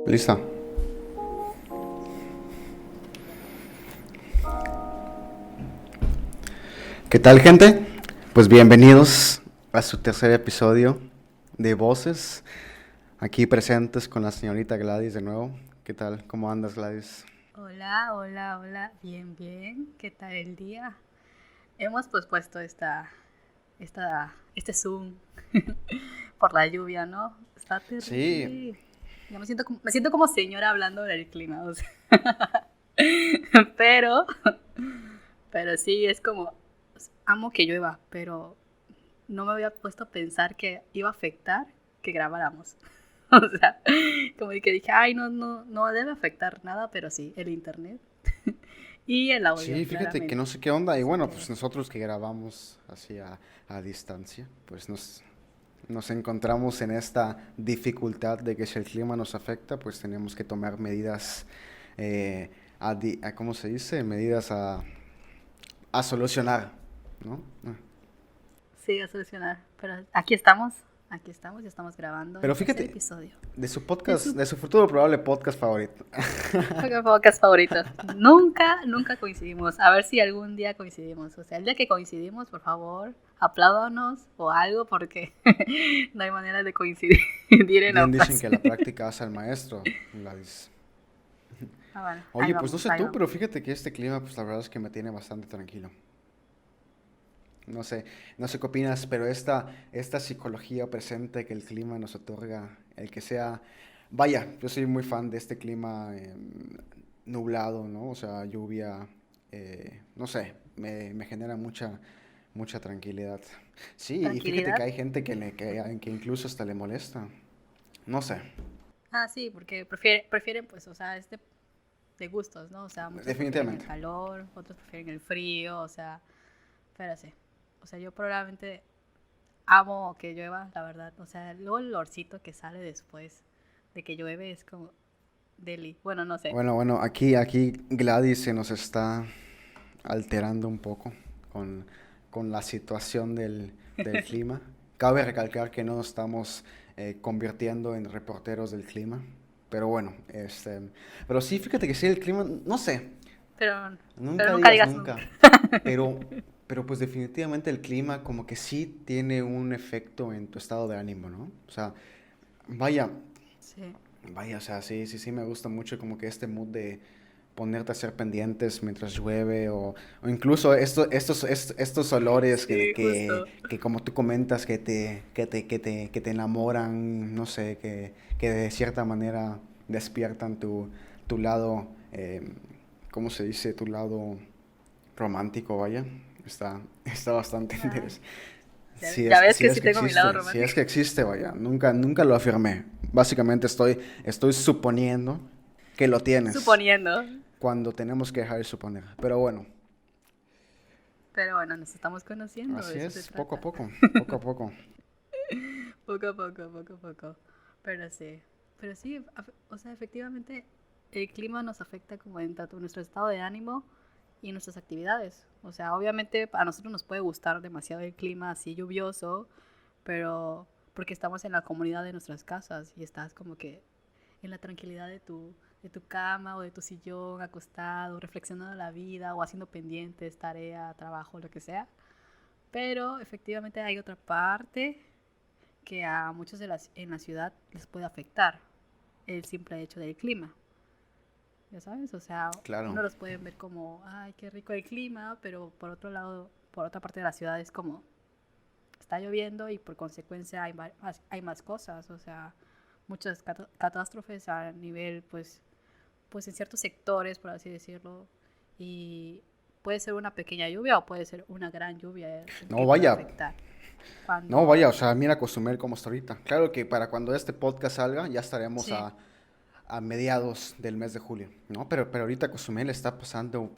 Lista. ¿Qué tal, gente? Pues bienvenidos a su tercer episodio de Voces. Aquí presentes con la señorita Gladys de nuevo. ¿Qué tal? ¿Cómo andas, Gladys? Hola, hola, hola. Bien, bien. ¿Qué tal el día? Hemos pospuesto este Zoom por la lluvia, ¿no? Está Sí, terrible. Ya me siento como señora hablando del clima, o sea. Pero, pero sí, es como, amo que llueva, pero no me había puesto a pensar que iba a afectar que grabáramos. O sea, como que dije, ay, no debe afectar nada, pero sí, el internet y el audio, sí, fíjate que no claramente. sé qué onda. Y bueno, pues Este, nosotros que grabamos así a distancia, pues nos encontramos en esta dificultad de que si el clima nos afecta, pues tenemos que tomar medidas, ¿cómo se dice? Medidas a solucionar, ¿no? sí, a solucionar. Pero aquí estamos, ya estamos grabando el Pero tercer fíjate, episodio de su de podcast, su de su futuro probable podcast favorito. podcast favorito. Nunca coincidimos. A ver si algún día coincidimos. O sea, el día que coincidimos, por favor, apláudanos o algo, porque no hay manera de coincidir en la Bien dicen que ocasión. la práctica hace al maestro, Gladys. Ah, bueno, ahí Oye, pues no vamos, sé ahí tú, pero vamos. fíjate que este clima, pues la verdad es que me tiene bastante tranquilo. No sé, no sé qué opinas, pero esta psicología presente que el clima nos otorga, el que sea, vaya, yo soy muy fan de este clima nublado, ¿no? O sea, lluvia, no sé, me genera mucha tranquilidad. Sí, y fíjate que Tranquilidad. hay gente que incluso hasta le molesta. No sé, Ah, sí, porque prefieren, pues, o sea, de gustos, ¿no? O sea, muchos prefieren el definitivamente. calor, otros prefieren el frío, o sea, pero sí. O sea, yo probablemente amo que llueva, la verdad. O sea, luego el olorcito que sale después de que llueve es como deli. Bueno, no sé. Bueno, aquí Gladys se nos está alterando un poco con, con la situación del clima. Cabe recalcar que no nos estamos convirtiendo en reporteros del clima, pero bueno, pero sí, fíjate que sí, el clima, no sé, Pero nunca nunca digas digas nunca. nunca, pero, pero pues definitivamente el clima como que sí tiene un efecto en tu estado de ánimo, ¿no? O sea, vaya, Sí. vaya, o sea, sí, me gusta mucho como que este mood de ponerte a hacer pendientes mientras llueve o incluso estos olores Sí, justo. que como tú comentas que te enamoran, no sé, que de cierta manera despiertan tu lado, ¿cómo se dice? Tu lado romántico, vaya. Está bastante Ay, interesante. ya, Si ya es, ves si que es sí que tengo mi lado existe, si romántico. es que existe, vaya. Nunca lo afirmé. Básicamente estoy suponiendo que lo tienes Suponiendo. cuando tenemos que dejar de suponer. Pero bueno, Pero bueno, nos estamos conociendo, de así eso se es, poco a trata. poco, poco a poco. Poco a poco, poco a poco. Pero sí. Pero sí, o sea, efectivamente el clima nos afecta como en tanto nuestro estado de ánimo y nuestras actividades. O sea, obviamente a nosotros nos puede gustar demasiado el clima así lluvioso, pero porque estamos en la comunidad de nuestras casas y estás como que en la tranquilidad de tu cama o de tu sillón, acostado, reflexionando la vida o haciendo pendientes, tarea, trabajo, lo que sea. Pero efectivamente hay otra parte que a muchos en la ciudad les puede afectar el simple hecho del clima. Ya sabes, o sea, Claro, uno los puede ver como, ay, qué rico el clima, pero por otro lado, por otra parte de la ciudad es como, está lloviendo y por consecuencia hay más cosas, o sea, muchas catástrofes a nivel, pues en ciertos sectores, por así decirlo, y puede ser una pequeña lluvia o puede ser una gran lluvia no que puede vaya, afectar. no Cuando, vaya, o sea, mira Cozumel como está ahorita. Claro que para cuando este podcast salga ya estaremos sí, a mediados del mes de julio, ¿no? Pero ahorita Cozumel está pasando,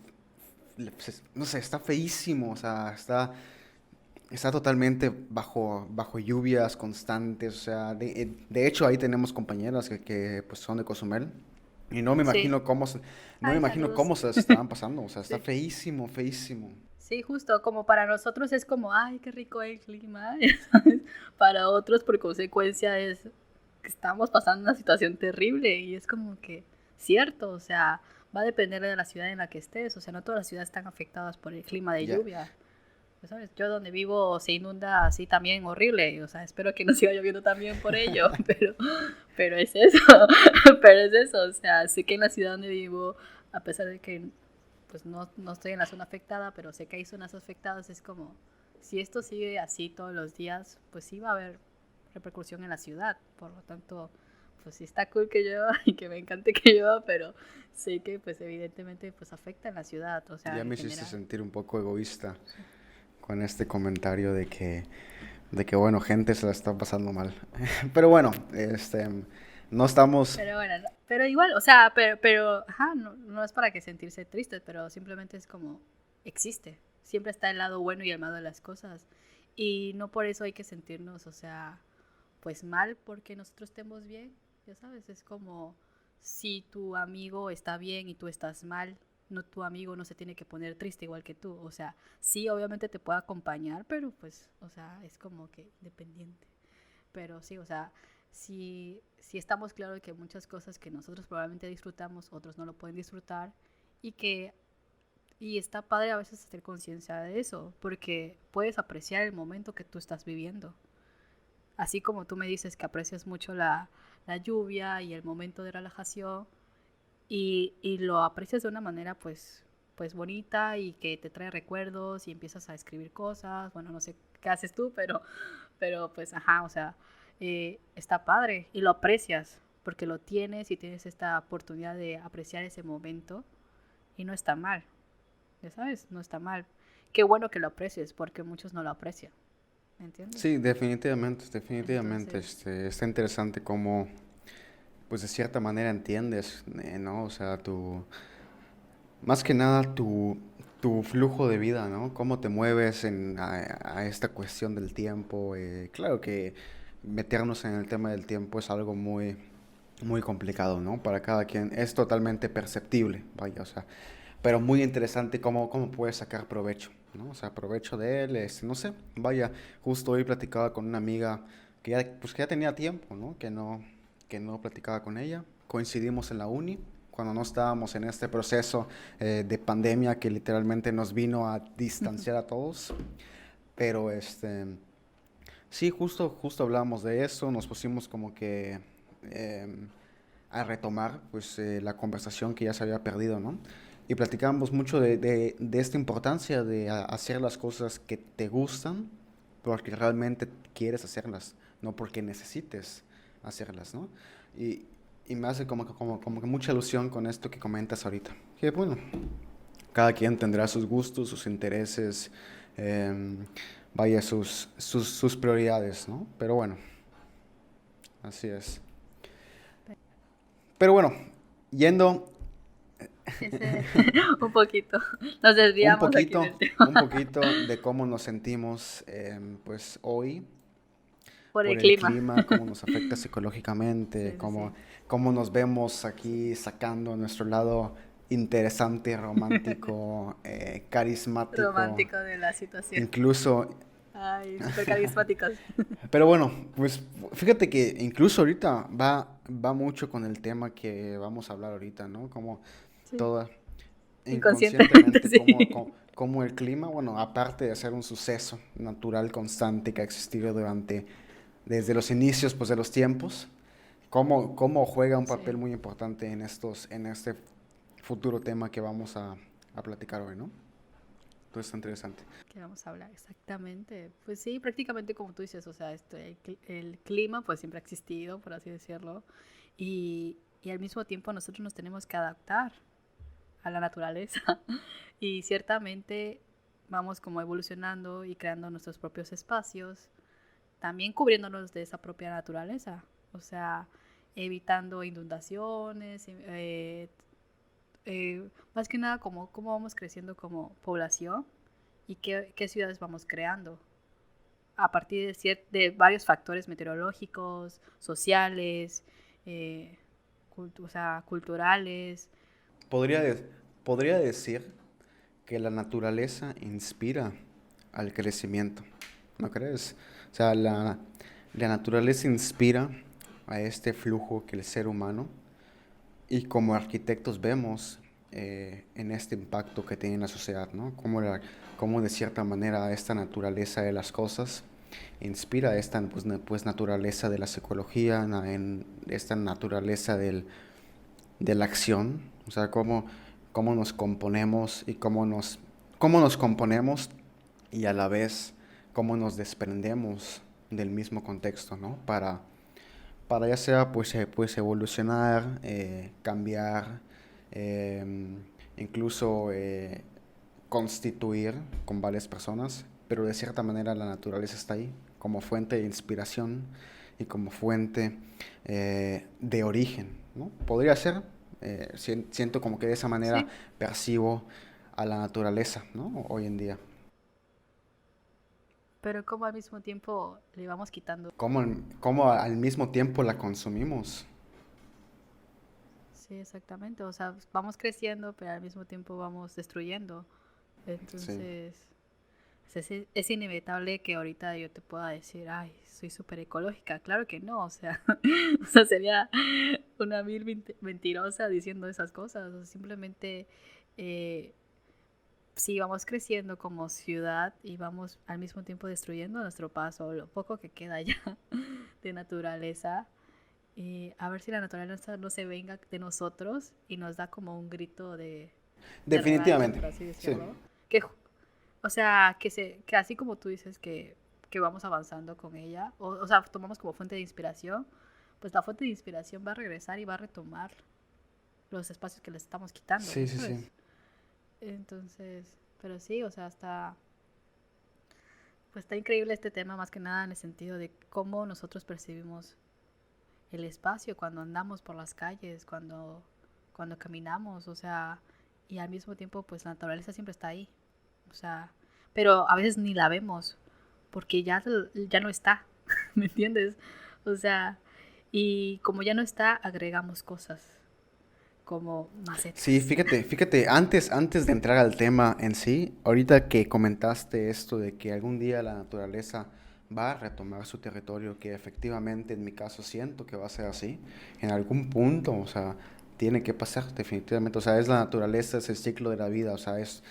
no sé, está feísimo, o sea, está totalmente bajo lluvias constantes, o sea, de hecho ahí tenemos compañeras que pues son de Cozumel y sí, no me ay, imagino saludos. cómo se las estaban pasando, o sea, está Sí. feísimo, feísimo. Sí, justo, como para nosotros es como, ay, qué rico el clima, ¿sabes? Para otros, por consecuencia, es, que estamos pasando una situación terrible y es como que cierto, o sea, va a depender de la ciudad en la que estés, o sea, no todas las ciudades están afectadas por el clima de Ya. lluvia. Pues, ¿sabes? Yo donde vivo se inunda así también horrible, o sea, espero que no siga lloviendo también por ello, pero es eso, pero es eso, o sea, sé que en la ciudad donde vivo, a pesar de que pues no estoy en la zona afectada, pero sé que hay zonas afectadas, es como, si esto sigue así todos los días, pues sí va a haber repercusión en la ciudad, por lo tanto, pues sí está cool que llueva y que me encante que llueva, pero sé que pues evidentemente pues afecta en la ciudad, o sea, Ya en me hiciste general. sentir un poco egoísta con este comentario de que bueno, gente se la está pasando mal. Pero bueno, no estamos, Pero bueno, pero igual, o sea, ajá, no es para que sentirse tristes, pero simplemente es como, existe. Siempre está el lado bueno y el malo de las cosas. Y no por eso hay que sentirnos, o sea, pues mal porque nosotros estemos bien. Ya sabes, es como si tu amigo está bien y tú estás mal, no, tu amigo no se tiene que poner triste igual que tú. O sea, sí, obviamente te puede acompañar, pero pues, o sea, es como que dependiente. Pero sí, o sea, si estamos claros de que muchas cosas que nosotros probablemente disfrutamos, otros no lo pueden disfrutar y que y está padre a veces hacer conciencia de eso, porque puedes apreciar el momento que tú estás viviendo. Así como tú me dices que aprecias mucho la lluvia y el momento de relajación y lo aprecias de una manera pues bonita y que te trae recuerdos y empiezas a escribir cosas. Bueno, no sé qué haces tú, pero pues ajá, o sea, está padre y lo aprecias porque lo tienes y tienes esta oportunidad de apreciar ese momento y no está mal, ya sabes, no está mal. Qué bueno que lo aprecies porque muchos no lo aprecian, ¿me entiendes? sí, definitivamente, definitivamente, Entonces, está interesante cómo, pues de cierta manera entiendes, ¿no? O sea, más que nada tu flujo de vida, ¿no? Cómo te mueves a esta cuestión del tiempo. Claro que meternos en el tema del tiempo es algo muy, muy complicado, ¿no? Para cada quien es totalmente perceptible, vaya, o sea, pero muy interesante cómo puedes sacar provecho, ¿no? O sea, provecho de él, no sé, vaya, justo hoy platicaba con una amiga pues, que ya tenía tiempo, ¿no? Que no platicaba con ella, coincidimos en la uni, cuando no estábamos en este proceso de pandemia que literalmente nos vino a distanciar a todos, pero sí, justo hablamos de eso, nos pusimos como que em, a retomar pues la conversación que ya se había perdido, ¿no? Y platicábamos mucho de esta importancia de hacer las cosas que te gustan porque realmente quieres hacerlas, no porque necesites hacerlas, ¿no? Y, y me hace como que mucha alusión con esto que comentas ahorita. Que bueno, cada quien tendrá sus gustos, sus intereses, em, vaya, sus prioridades, ¿no? Pero bueno, así es. Pero bueno, yendo ese, un poquito, nos un desviamos aquí poquito, del tema un poquito de cómo nos sentimos pues hoy por el por el clima. clima, cómo nos afecta Sí, psicológicamente, sí, sí. cómo nos vemos aquí sacando nuestro lado interesante, romántico, carismático, Romántico de la situación. incluso. Ay, súper carismáticos. Pero bueno, pues fíjate que incluso ahorita va mucho con el tema que vamos a hablar ahorita, ¿no? Como Sí, toda inconscientemente, inconscientemente sí. como el clima, bueno, aparte de ser un suceso natural constante que ha existido desde los inicios pues, de los tiempos, cómo juega un papel Sí, muy importante en este futuro tema que vamos a platicar hoy, ¿no? Entonces está interesante. ¿qué vamos a hablar exactamente? Pues sí, prácticamente como tú dices, o sea, el clima pues siempre ha existido, por así decirlo, y al mismo tiempo nosotros nos tenemos que adaptar a la naturaleza y ciertamente vamos como evolucionando y creando nuestros propios espacios, también cubriéndonos de esa propia naturaleza, o sea, evitando inundaciones, más que nada como cómo vamos creciendo como población y qué ciudades vamos creando a partir de varios factores meteorológicos, sociales, eh, o sea, culturales. Podría, de- podría decir que la naturaleza inspira al crecimiento, ¿no crees? O sea, la naturaleza inspira a este flujo que el ser humano y como arquitectos vemos en este impacto que tiene en la sociedad, ¿no? Cómo de cierta manera esta naturaleza de las cosas inspira esta pues, naturaleza de la psicología, en esta naturaleza de la acción, o sea, cómo nos componemos y cómo nos componemos y a la vez cómo nos desprendemos del mismo contexto, ¿no? Para ya sea pues evolucionar, cambiar, eh, incluso constituir con varias personas, pero de cierta manera la naturaleza está ahí como fuente de inspiración y como fuente de origen, ¿no? Podría ser, siento como que de esa manera Sí, percibo a la naturaleza, ¿no? Hoy en día. pero como al mismo tiempo le vamos quitando. Cómo al mismo tiempo la consumimos. Sí, exactamente. O sea, vamos creciendo, pero al mismo tiempo vamos destruyendo. Sí. Entonces, es inevitable que ahorita yo te pueda decir, ay, soy súper ecológica. Claro que no, o sea, o sea, sería una mentirosa diciendo esas cosas. O sea, simplemente, eh, si vamos creciendo como ciudad y vamos al mismo tiempo destruyendo nuestro paso, lo poco que queda ya de naturaleza, y a ver si la naturaleza no se venga de nosotros y nos da como un grito de rabia, Definitivamente. por así Sí. decirlo. Que, o sea, que así como tú dices que vamos avanzando con ella, o sea, tomamos como fuente de inspiración, pues la fuente de inspiración va a regresar y va a retomar los espacios que les estamos quitando, Sí, sí, sí. ¿sabes? Entonces, pero sí, o sea, pues está increíble este tema más que nada en el sentido de cómo nosotros percibimos el espacio cuando andamos por las calles, cuando caminamos, o sea, y al mismo tiempo pues la naturaleza siempre está ahí, o sea, pero a veces ni la vemos porque ya no está, ¿me entiendes? O sea, y como ya no está, agregamos cosas como Sí, macetas. fíjate, antes de entrar al tema en sí, ahorita que comentaste esto de que algún día la naturaleza va a retomar su territorio, que efectivamente en mi caso siento que va a ser así, en algún punto, o sea, tiene que pasar definitivamente, o sea, es la naturaleza, es el ciclo de la vida, o sea, es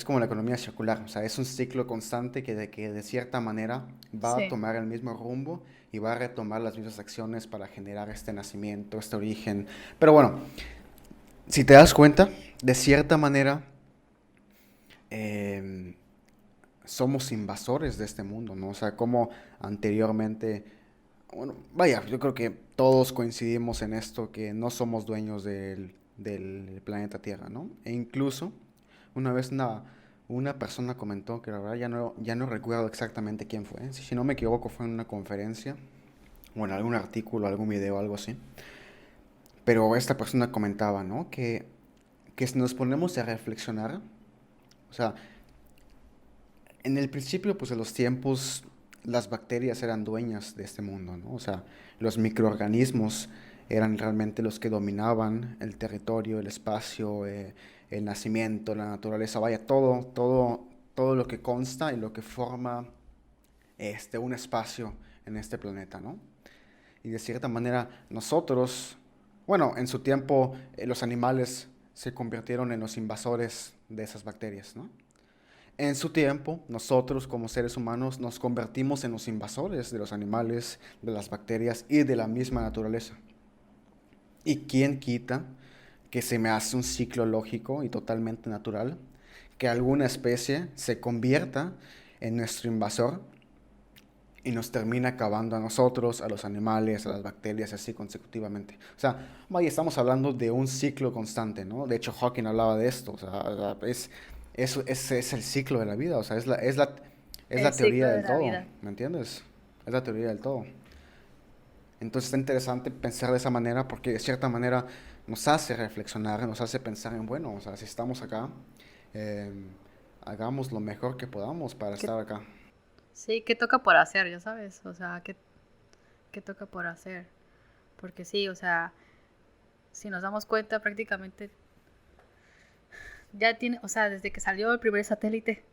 como la economía circular, o sea, es un ciclo constante que de cierta manera va a Sí, tomar el mismo rumbo y va a retomar las mismas acciones para generar este nacimiento, este origen. Pero bueno, si te das cuenta, de cierta manera eh, somos invasores de este mundo, ¿no? O sea, como anteriormente, bueno, vaya, yo creo que todos coincidimos en esto, que no somos dueños del planeta Tierra, ¿no? E incluso una vez una persona comentó, que la verdad ya no recuerdo exactamente quién fue, si no me equivoco fue en una conferencia o en algún artículo, algún video, algo así, pero esta persona comentaba, ¿no? Que si nos ponemos a reflexionar, o sea, en el principio, pues de los tiempos, las bacterias eran dueñas de este mundo, ¿no? O sea, los microorganismos eran realmente los que dominaban el territorio, el espacio, el nacimiento, la naturaleza, vaya, todo lo que consta y lo que forma un espacio en este planeta, ¿no? Y de cierta manera nosotros, bueno, en su tiempo los animales se convirtieron en los invasores de esas bacterias, ¿no? En su tiempo, nosotros como seres humanos nos convertimos en los invasores de los animales, de las bacterias y de la misma naturaleza. ¿Y quién quita que se me hace un ciclo lógico y totalmente natural que alguna especie se convierta en nuestro invasor y nos termina acabando a nosotros, a los animales, a las bacterias, así consecutivamente? O sea, vaya, estamos hablando de un ciclo constante, ¿no? De hecho, Hawking hablaba de esto, o sea, es el ciclo de la vida, o sea, es el la ciclo teoría de del la todo, vida. ¿me entiendes? Es la teoría del todo. Entonces está interesante pensar de esa manera porque de cierta manera nos hace reflexionar, nos hace pensar en, bueno, o sea, si estamos acá, eh, hagamos lo mejor que podamos para ¿Qué, estar acá. sí, qué toca por hacer, ya sabes? O sea, qué toca por hacer? Porque sí, o sea, si nos damos cuenta prácticamente ya tiene, o sea, desde que salió el primer satélite,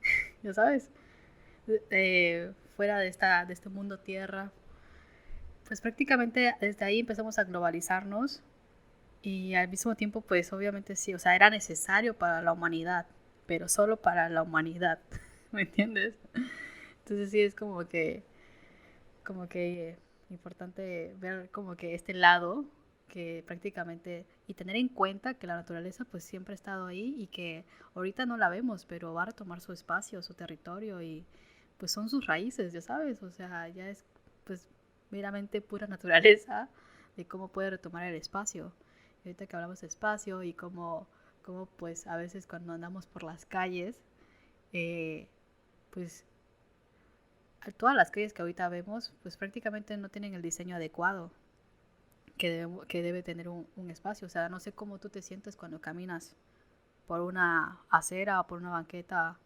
ya sabes, fuera de este mundo Tierra, pues prácticamente desde ahí empezamos a globalizarnos y al mismo tiempo, pues obviamente sí, o sea, era necesario para la humanidad, pero solo para la humanidad, ¿me entiendes? Entonces sí es como que importante ver como que este lado que prácticamente y tener en cuenta que la naturaleza pues siempre ha estado ahí y que ahorita no la vemos, pero va a retomar su espacio, su territorio y pues son sus raíces, ya sabes, o sea, ya es pues meramente pura naturaleza de cómo puede retomar el espacio. Y ahorita que hablamos de espacio y cómo pues a veces cuando andamos por las calles, eh, pues todas las calles que ahorita vemos, pues prácticamente no tienen el diseño adecuado que debe tener un espacio. O sea, no sé cómo tú te sientes cuando caminas por una acera o por una banqueta.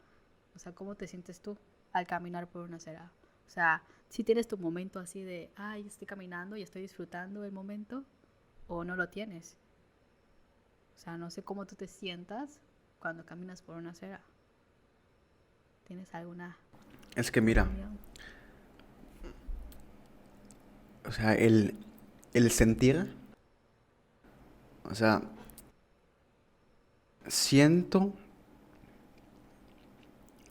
O sea, ¿cómo te sientes tú al caminar por una acera? O sea, si tienes tu momento así de, ay, estoy caminando y estoy disfrutando el momento, o no lo tienes. O sea, no sé cómo tú te sientas cuando caminas por una acera. ¿Tienes alguna Es que mira, opinión? o sea, el sentir, o sea, siento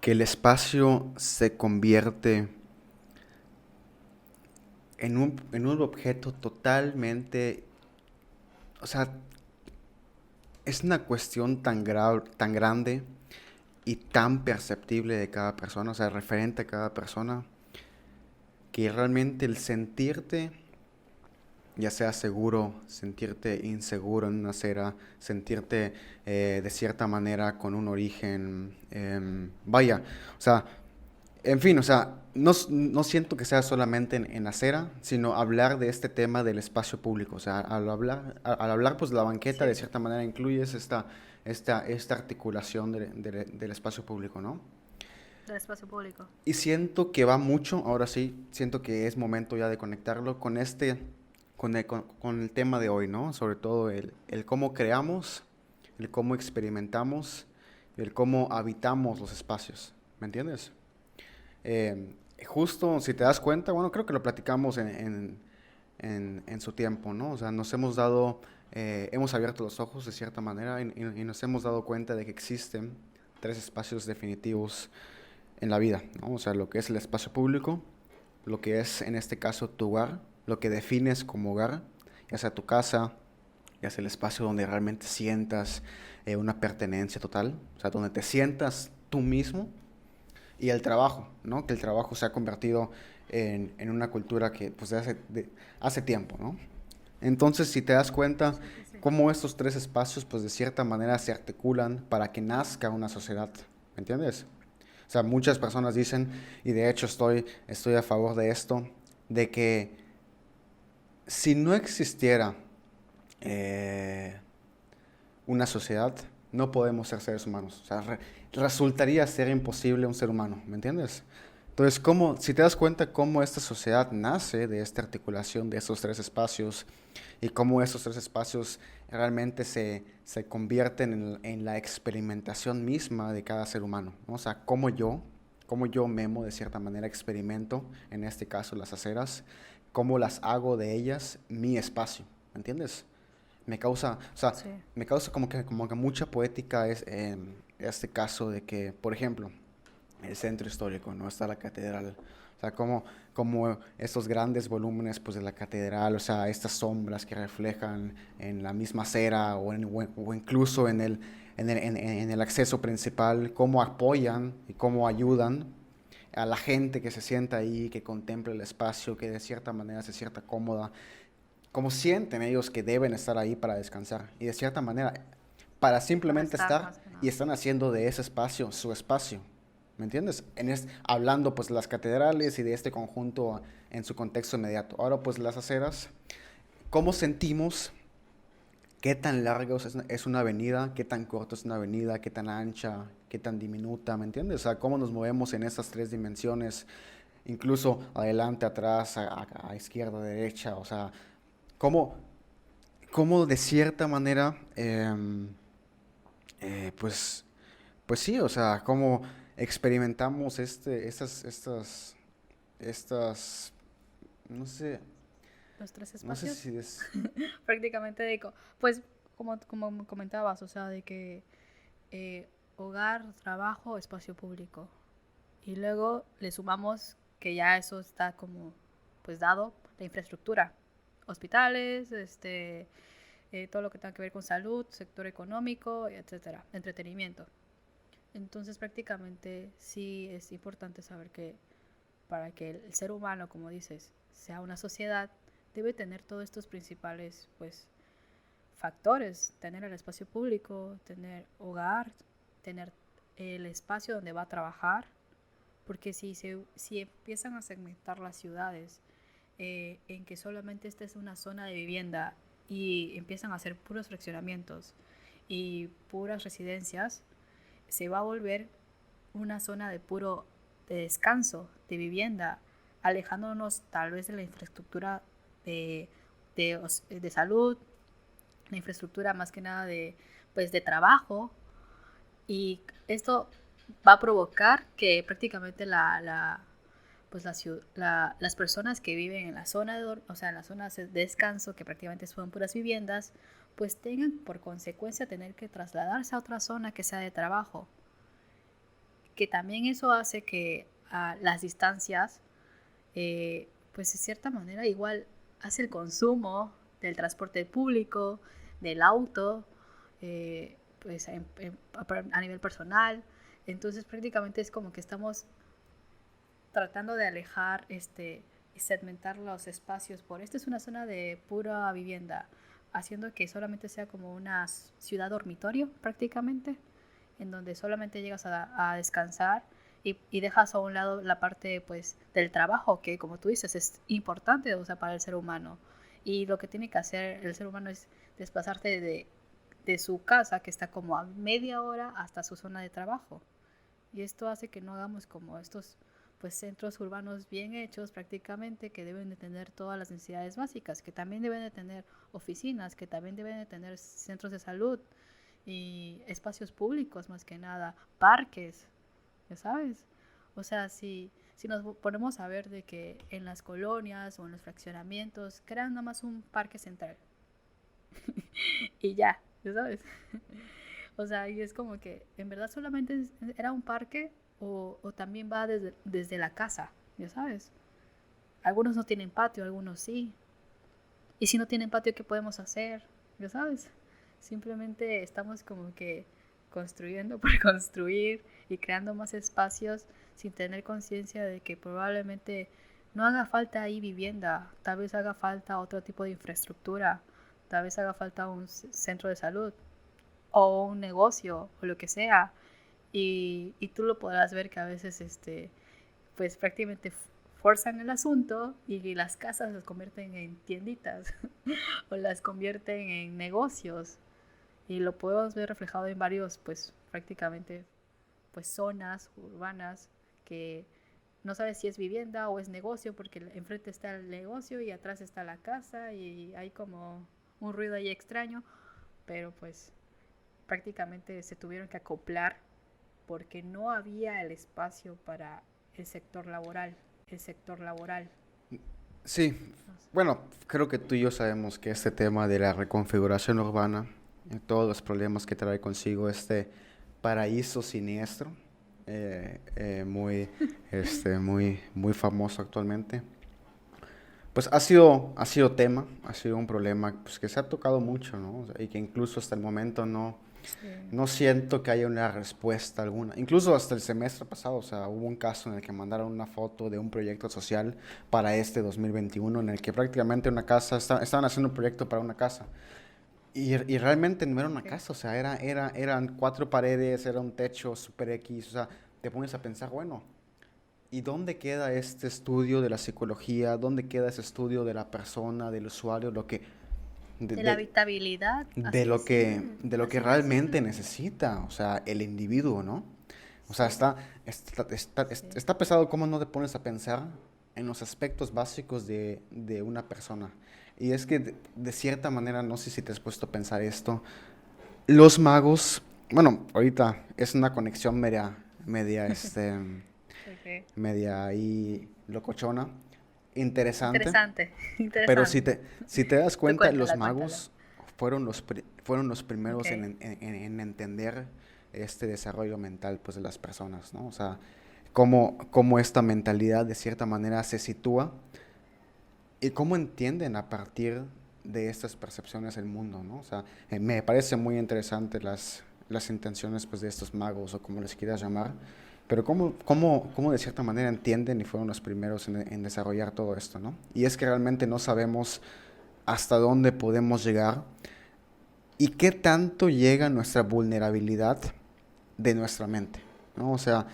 que el espacio se convierte en un objeto totalmente, o sea, es una cuestión tan grande y tan perceptible de cada persona, o sea, referente a cada persona, que realmente el sentirte, ya sea seguro, sentirte inseguro en una acera, sentirte de cierta manera con un origen, vaya, o sea, en fin, o sea, no siento que sea solamente en acera, sino hablar de este tema del espacio público. O sea, al hablar pues de la banqueta, de Sí, cierta manera incluyes esta articulación del espacio público, ¿no? del espacio público. Y siento que va mucho, ahora sí, siento que es momento ya de conectarlo con el tema de hoy, ¿no? Sobre todo el cómo creamos, el cómo experimentamos, el cómo habitamos los espacios, ¿me entiendes? Justo, si te das cuenta, bueno, creo que lo platicamos en su tiempo, ¿no? O sea, hemos abierto los ojos de cierta manera y nos hemos dado cuenta de que existen tres espacios definitivos en la vida, ¿no? O sea, lo que es el espacio público, lo que es en este caso tu hogar, lo que defines como hogar, ya sea tu casa, ya sea el espacio donde realmente sientas una pertenencia total, o sea, donde te sientas tú mismo, y el trabajo, ¿no? Que el trabajo se ha convertido en una cultura que pues hace tiempo, ¿no? Entonces, si te das cuenta Sí, sí, sí. cómo estos tres espacios pues de cierta manera se articulan para que nazca una sociedad, ¿me entiendes? O sea, muchas personas dicen, y de hecho estoy a favor de esto, de que si no existiera eh, una sociedad, no podemos ser seres humanos. O sea, resultaría ser imposible un ser humano, ¿me entiendes? Entonces, si te das cuenta cómo esta sociedad nace de esta articulación de estos tres espacios y cómo estos tres espacios realmente se convierten en la experimentación misma de cada ser humano, ¿no? O sea, cómo yo, Memo, de cierta manera experimento, en este caso las aceras, cómo las hago de ellas mi espacio, ¿me entiendes? O sea, Sí. me causa como que mucha poética este caso de que, por ejemplo, el centro histórico, ¿no? Está la catedral. O sea, como estos grandes volúmenes pues, de la catedral, o sea, estas sombras que reflejan en la misma acera o incluso en el acceso principal, cómo apoyan y cómo ayudan a la gente que se sienta ahí, que contempla el espacio, que de cierta manera se sienta cómoda, como sienten ellos que deben estar ahí para descansar y de cierta manera para Para simplemente estar estar más que y nada. están haciendo de ese espacio su espacio. ¿Me entiendes? Hablando pues de las catedrales y de este conjunto en su contexto inmediato. Ahora pues las aceras, ¿cómo sentimos qué tan larga es una avenida, qué tan corta es una avenida, qué tan ancha, qué tan diminuta? ¿Me entiendes? O sea, cómo nos movemos en esas tres dimensiones, incluso adelante, atrás, a izquierda, derecha, o sea, cómo, cómo de cierta manera, pues, pues sí, o sea, cómo experimentamos estas, no sé, los tres No sé espacios. si es... Prácticamente, pues, como comentabas, o sea, de que hogar, trabajo, espacio público. Y luego le sumamos que ya eso está como, pues, dado, la infraestructura. Hospitales, todo lo que tenga que ver con salud, sector económico, etcétera, entretenimiento. Entonces, prácticamente sí es importante saber que para que el ser humano, como dices, sea una sociedad, debe tener todos estos principales, pues, factores: tener el espacio público, tener hogar, tener el espacio donde va a trabajar, porque si empiezan a segmentar las ciudades en que solamente esta es una zona de vivienda y empiezan a hacer puros fraccionamientos y puras residencias, se va a volver una zona de puro de descanso, de vivienda, alejándonos tal vez de la infraestructura de, de salud, la infraestructura más que nada de, pues, de trabajo. Y esto va a provocar que prácticamente pues las personas que viven en la zona o sea, en las zonas de descanso, que prácticamente son puras viviendas, pues tengan por consecuencia tener que trasladarse a otra zona que sea de trabajo, que también eso hace que las distancias, pues de cierta manera igual hace el consumo del transporte público, del auto, pues a nivel personal. Entonces prácticamente es como que estamos tratando de alejar y segmentar los espacios por esta es una zona de pura vivienda, haciendo que solamente sea como una ciudad dormitorio prácticamente, en donde solamente llegas a descansar y dejas a un lado la parte, pues, del trabajo, que como tú dices es importante, o sea, para el ser humano. Y lo que tiene que hacer el ser humano es desplazarse de su casa, que está como a media hora, hasta su zona de trabajo. Y esto hace que no hagamos como estos, pues, centros urbanos bien hechos prácticamente, que deben de tener todas las necesidades básicas, que también deben de tener oficinas, que también deben de tener centros de salud y espacios públicos, más que nada, parques, ya sabes. O sea, si nos ponemos a ver de que en las colonias o en los fraccionamientos crean nada más un parque central y ya sabes. O sea, y es como que en verdad solamente era un parque o también va desde la casa, ya sabes. Algunos no tienen patio, algunos sí. Y si no tienen patio, ¿qué podemos hacer? Ya sabes. Simplemente estamos como que construyendo por construir y creando más espacios sin tener conciencia de que probablemente no haga falta ahí vivienda, tal vez haga falta otro tipo de infraestructura, tal vez haga falta un centro de salud o un negocio o lo que sea. Y tú lo podrás ver que a veces pues prácticamente forzan el asunto y las casas las convierten en tienditas o las convierten en negocios, y lo podemos ver reflejado en varios, pues prácticamente, pues zonas urbanas que no sabes si es vivienda o es negocio, porque enfrente está el negocio y atrás está la casa y hay como un ruido ahí extraño, pero pues prácticamente se tuvieron que acoplar porque no había el espacio para el sector laboral, el sector laboral. Sí, bueno, creo que tú y yo sabemos que este tema de la reconfiguración urbana y todos los problemas que trae consigo este paraíso siniestro, muy, muy famoso actualmente, pues ha sido un problema pues, que se ha tocado mucho, ¿no? O sea, y que incluso hasta el momento Sí. no siento que haya una respuesta alguna. Incluso hasta el semestre pasado, o sea, hubo un caso en el que mandaron una foto de un proyecto social para este 2021, en el que prácticamente una casa, estaban haciendo un proyecto para una casa. Y realmente no era una Okay. casa, o sea, eran cuatro paredes, era un techo super X, o sea, te pones a pensar, bueno, ¿y dónde queda este estudio de la psicología? ¿Dónde queda ese estudio de la persona, del usuario, lo que, de, De la de- habitabilidad, así de lo que así realmente decirlo. necesita, o sea, el individuo, ¿no? O sea, Sí, sí, está pesado cómo no te pones a pensar en los aspectos básicos de una persona. Y es que de cierta manera, no sé si te has puesto a pensar esto, los magos, bueno, ahorita es una conexión media, okay. media ahí locochona. interesante, Interesante, pero interesante. si te das Tú cuenta, los cuéntala, cuéntala. magos fueron los Ok. primeros en entender este desarrollo mental pues, de las personas, ¿no? O sea, cómo esta mentalidad de cierta manera se sitúa y cómo entienden a partir de estas percepciones el mundo, ¿no? O sea, me parece muy interesante las intenciones pues, de estos magos o como les quieras llamar, pero cómo de cierta manera entienden y fueron los primeros en desarrollar todo esto, ¿no? Y es que realmente no sabemos hasta dónde podemos llegar y qué tanto llega nuestra vulnerabilidad de nuestra mente, ¿no? O sea,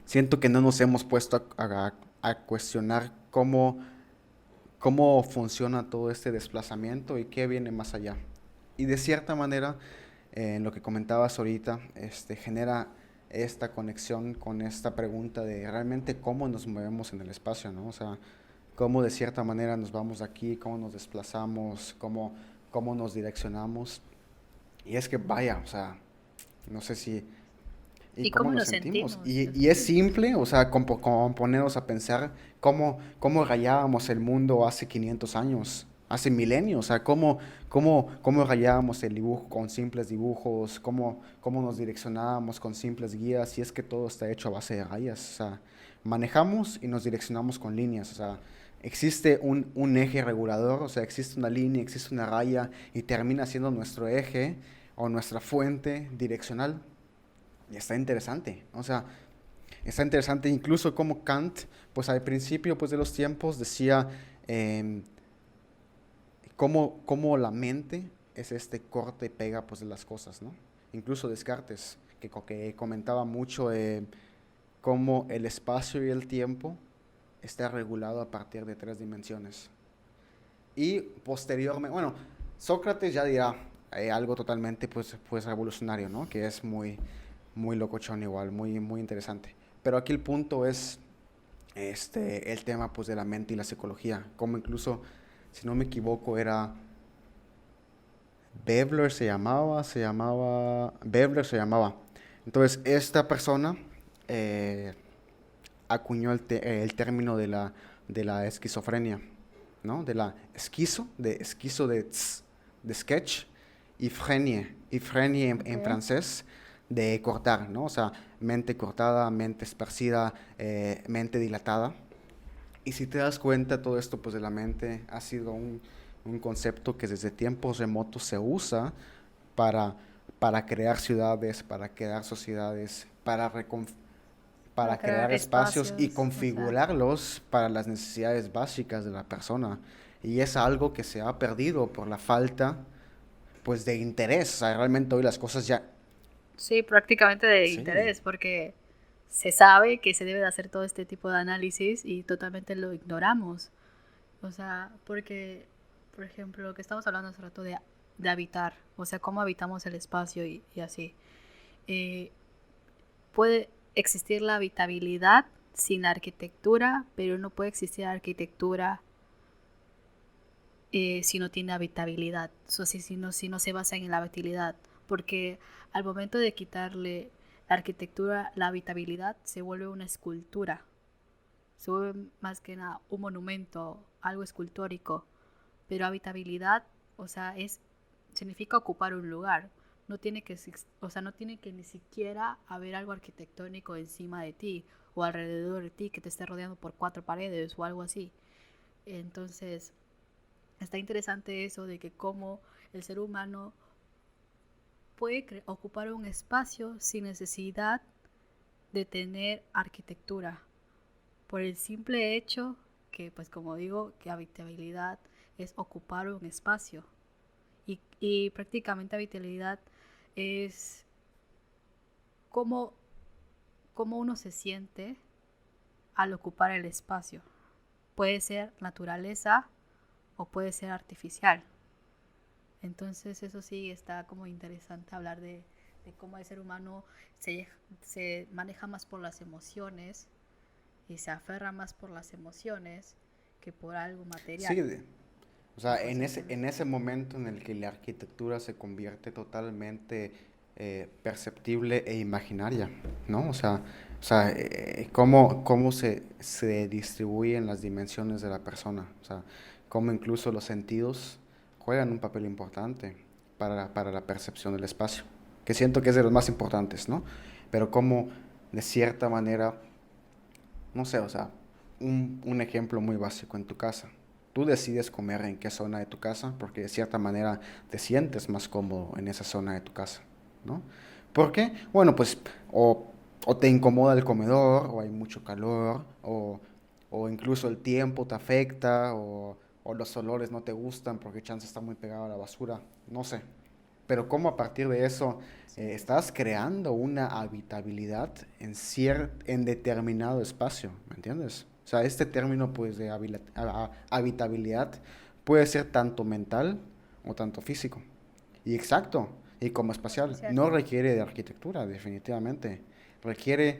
siento que no nos hemos puesto a cuestionar cómo funciona todo este desplazamiento y qué viene más allá. Y de cierta manera, en lo que comentabas ahorita, genera esta conexión con esta pregunta de realmente cómo nos movemos en el espacio, ¿no? O sea, cómo de cierta manera nos vamos de aquí, cómo nos desplazamos, cómo nos direccionamos. Y es que vaya, o sea, no sé si y ¿Y cómo cómo nos nos sentimos. sentimos? Y es simple, o sea, como ponernos a pensar cómo rayábamos el mundo hace 500 años, hace milenios, o sea, cómo rayábamos el dibujo con simples dibujos, cómo nos direccionábamos con simples guías, y es que todo está hecho a base de rayas, o sea, manejamos y nos direccionamos con líneas, o sea, existe un eje regulador, o sea, existe una línea, existe una raya, y termina siendo nuestro eje o nuestra fuente direccional. Y está interesante, o sea, está interesante incluso como Kant, pues al principio pues, de los tiempos decía eh, cómo la mente es este corte y pega pues, de las cosas, ¿no? Incluso Descartes, que comentaba mucho cómo el espacio y el tiempo está regulado a partir de tres dimensiones. Y posteriormente, bueno, Sócrates ya dirá algo totalmente pues revolucionario, ¿no? Que es muy locochón igual, muy interesante. Pero aquí el punto es el tema pues de la mente y la psicología, como incluso, si no me equivoco, era Bebler se llamaba. Entonces, esta persona eh, acuñó el término de la esquizofrenia, ¿no? De la esquizo de sketch, y frenie en Ok. francés, de cortar, ¿no? O sea, mente cortada, mente esparcida, mente dilatada. Y si te das cuenta, todo esto pues de la mente ha sido un concepto que desde tiempos remotos se usa para, para crear ciudades, para crear sociedades, Para para crear crear espacios y espacios, o sea. configurarlos para las necesidades básicas de la persona. Y es algo que se ha perdido por la falta, pues, de interés. O sea, realmente hoy las cosas ya... Sí, prácticamente de Sí, interés, porque se sabe que se debe de hacer todo este tipo de análisis y totalmente lo ignoramos. O sea, porque, por ejemplo, lo que estamos hablando hace rato de habitar, o sea, cómo habitamos el espacio y así. Eh, Puede existir la habitabilidad sin arquitectura, pero no puede existir arquitectura si no tiene habitabilidad, o sea, si no se basa en la habitabilidad, porque al momento de quitarle la arquitectura, la habitabilidad, se vuelve una escultura, se vuelve más que nada un monumento, algo escultórico, pero habitabilidad, o sea, significa ocupar un lugar, no tiene que, o sea, no tiene que ni siquiera haber algo arquitectónico encima de ti o alrededor de ti que te esté rodeando por cuatro paredes o algo así. Entonces, está interesante eso de que cómo el ser humano puede ocupar un espacio sin necesidad de tener arquitectura, por el simple hecho que, pues como digo, que habitabilidad es ocupar un espacio y prácticamente habitabilidad es cómo, cómo uno se siente al ocupar el espacio. Puede ser naturaleza o puede ser artificial. Entonces eso sí está como interesante hablar de cómo el ser humano se, se maneja más por las emociones y se aferra más por las emociones que por algo sí, material. o sea, Entonces en eso. ese momento en el que la arquitectura se convierte totalmente, perceptible e imaginaria, ¿no? Cómo se distribuyen las dimensiones de la persona, o sea, cómo incluso los sentidos juegan un papel importante para la percepción del espacio, que siento que es de los más importantes, ¿no? Pero cómo, de cierta manera, no sé, o sea, un ejemplo muy básico en tu casa. Tú decides comer en qué zona de tu casa porque de cierta manera te sientes más cómodo en esa zona de tu casa, ¿no? ¿Por qué? Bueno, pues o te incomoda el comedor, o hay mucho calor, o incluso el tiempo te afecta, o los olores no te gustan porque chance está muy pegado a la basura, no sé. Pero cómo a partir de eso Sí, estás creando una habitabilidad en determinado espacio, ¿me entiendes? O sea, este término pues de habitabilidad puede ser tanto mental o tanto físico. Y exacto, y como es espacial, no cierto. requiere de arquitectura, definitivamente. Requiere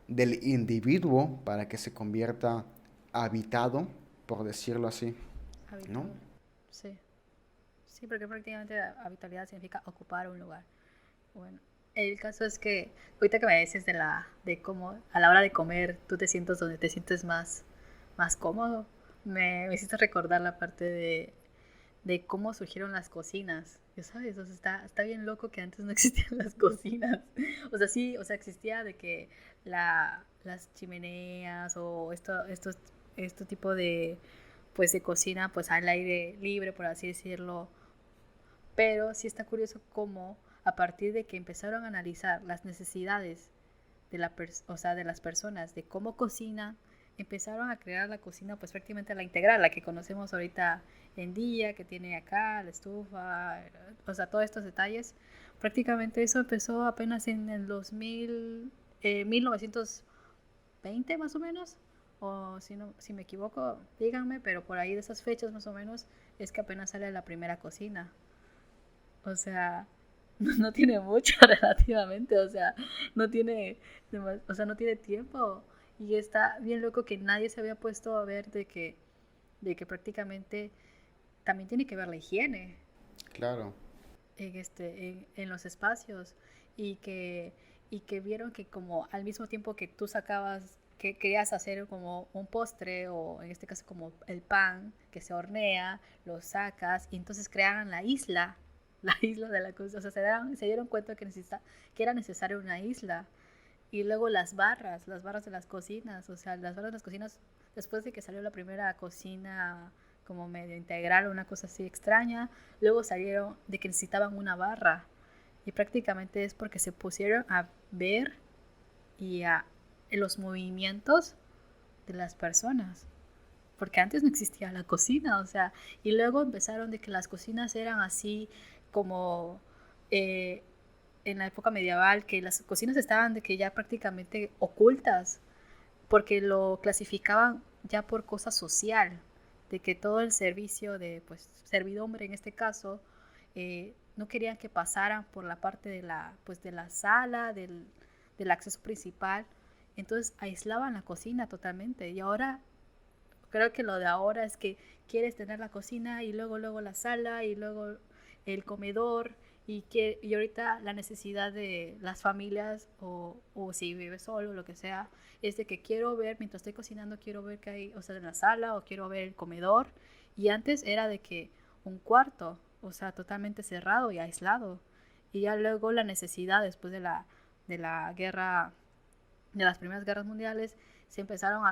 del individuo para que se convierta habitado, por decirlo así, ¿no? Habitado. Sí. Sí, porque prácticamente habitabilidad significa ocupar un lugar. Bueno, el caso es que ahorita que me dices de cómo a la hora de comer tú te sientes donde te sientes más cómodo, me hiciste recordar la parte de cómo surgieron las cocinas. Ya sabes, o sea, está bien loco que antes no existían las cocinas. O sea, sí, o sea, existía de que las chimeneas o este tipo pues, de cocina, pues al aire libre, por así decirlo. Pero sí está curioso cómo a partir de que empezaron a analizar las necesidades o sea, de las personas, de cómo cocinan, empezaron a crear la cocina, pues prácticamente la integral, la que conocemos ahorita en día, que tiene acá la estufa, o sea, todos estos detalles. Prácticamente eso empezó apenas en el 1920 más o menos, o si, no, si me equivoco, díganme, pero por ahí de esas fechas más o menos es que apenas sale la primera cocina. O sea, no tiene mucho relativamente, o sea, no tiene, o sea, no tiene tiempo. Y está bien loco que nadie se había puesto a ver de que prácticamente también tiene que ver la higiene Claro. en los espacios y que vieron que como al mismo tiempo que tú sacabas, que querías hacer como un postre o en este caso como el pan que se hornea, lo sacas y entonces crearon la isla, la isla de la cosa, o sea, se dieron cuenta que era necesaria una isla. Y luego las barras de las cocinas, o sea, las barras de las cocinas, después de que salió la primera cocina como medio integral, una cosa así extraña, luego salieron de que necesitaban una barra. Y prácticamente es porque se pusieron a ver y a los movimientos de las personas. Porque antes no existía la cocina, o sea, y luego empezaron de que las cocinas eran así como eh, en la época medieval, que las cocinas estaban de que ya prácticamente ocultas, porque lo clasificaban ya por cosa social, de que todo el servicio de pues servidumbre en este caso no querían que pasaran por la parte de la sala del acceso principal, entonces aislaban la cocina totalmente. Y ahora creo que lo de ahora es que quieres tener la cocina y luego la sala y luego el comedor y ahorita la necesidad de las familias o si vives solo, lo que sea, es de que quiero ver, mientras estoy cocinando, quiero ver qué hay, o sea, en la sala o quiero ver el comedor. Y antes era de que un cuarto, o sea, totalmente cerrado y aislado. Y ya luego la necesidad después de la guerra, de las primeras guerras mundiales, se empezaron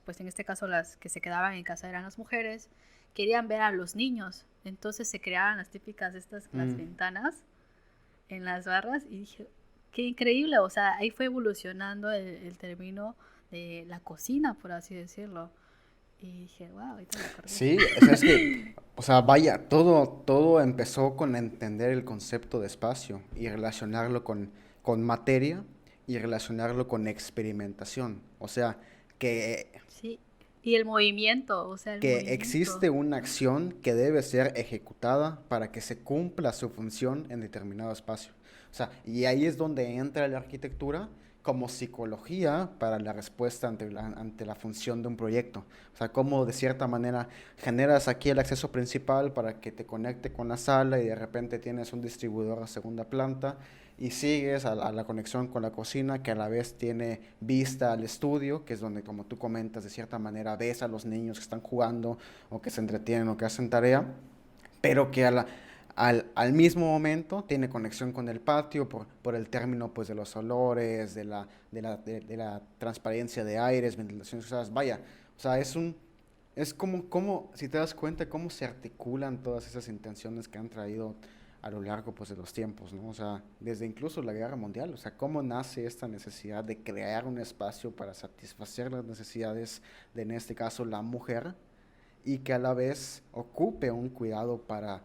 pues en este caso las que se quedaban en casa eran las mujeres, querían ver a los niños, entonces se creaban las típicas las Mm. ventanas en las barras y dije, qué increíble, o sea, ahí fue evolucionando el término de la cocina, por así decirlo. Y dije, wow, ahorita me acordé. Sí, o sea, es que, o sea, vaya, todo empezó con entender el concepto de espacio y relacionarlo con materia y relacionarlo con experimentación. O sea, que, Sí, y el movimiento, o sea, el que movimiento. existe una acción que debe ser ejecutada para que se cumpla su función en determinado espacio. O sea, y ahí es donde entra la arquitectura como psicología para la respuesta ante la función de un proyecto. O sea, cómo de cierta manera generas aquí el acceso principal para que te conecte con la sala y de repente tienes un distribuidor a segunda planta y sigues a la conexión con la cocina que a la vez tiene vista al estudio, que es donde, como tú comentas, de cierta manera ves a los niños que están jugando o que se entretienen o que hacen tarea, pero que al mismo momento tiene conexión con el patio por el término pues de los olores, de la transparencia de aires, ventilación, o sea, vaya, o sea, es como, si te das cuenta, cómo se articulan todas esas intenciones que han traído a lo largo pues de los tiempos, ¿no? O sea, desde incluso la Guerra Mundial, o sea, cómo nace esta necesidad de crear un espacio para satisfacer las necesidades de, en este caso, la mujer, y que a la vez ocupe un cuidado para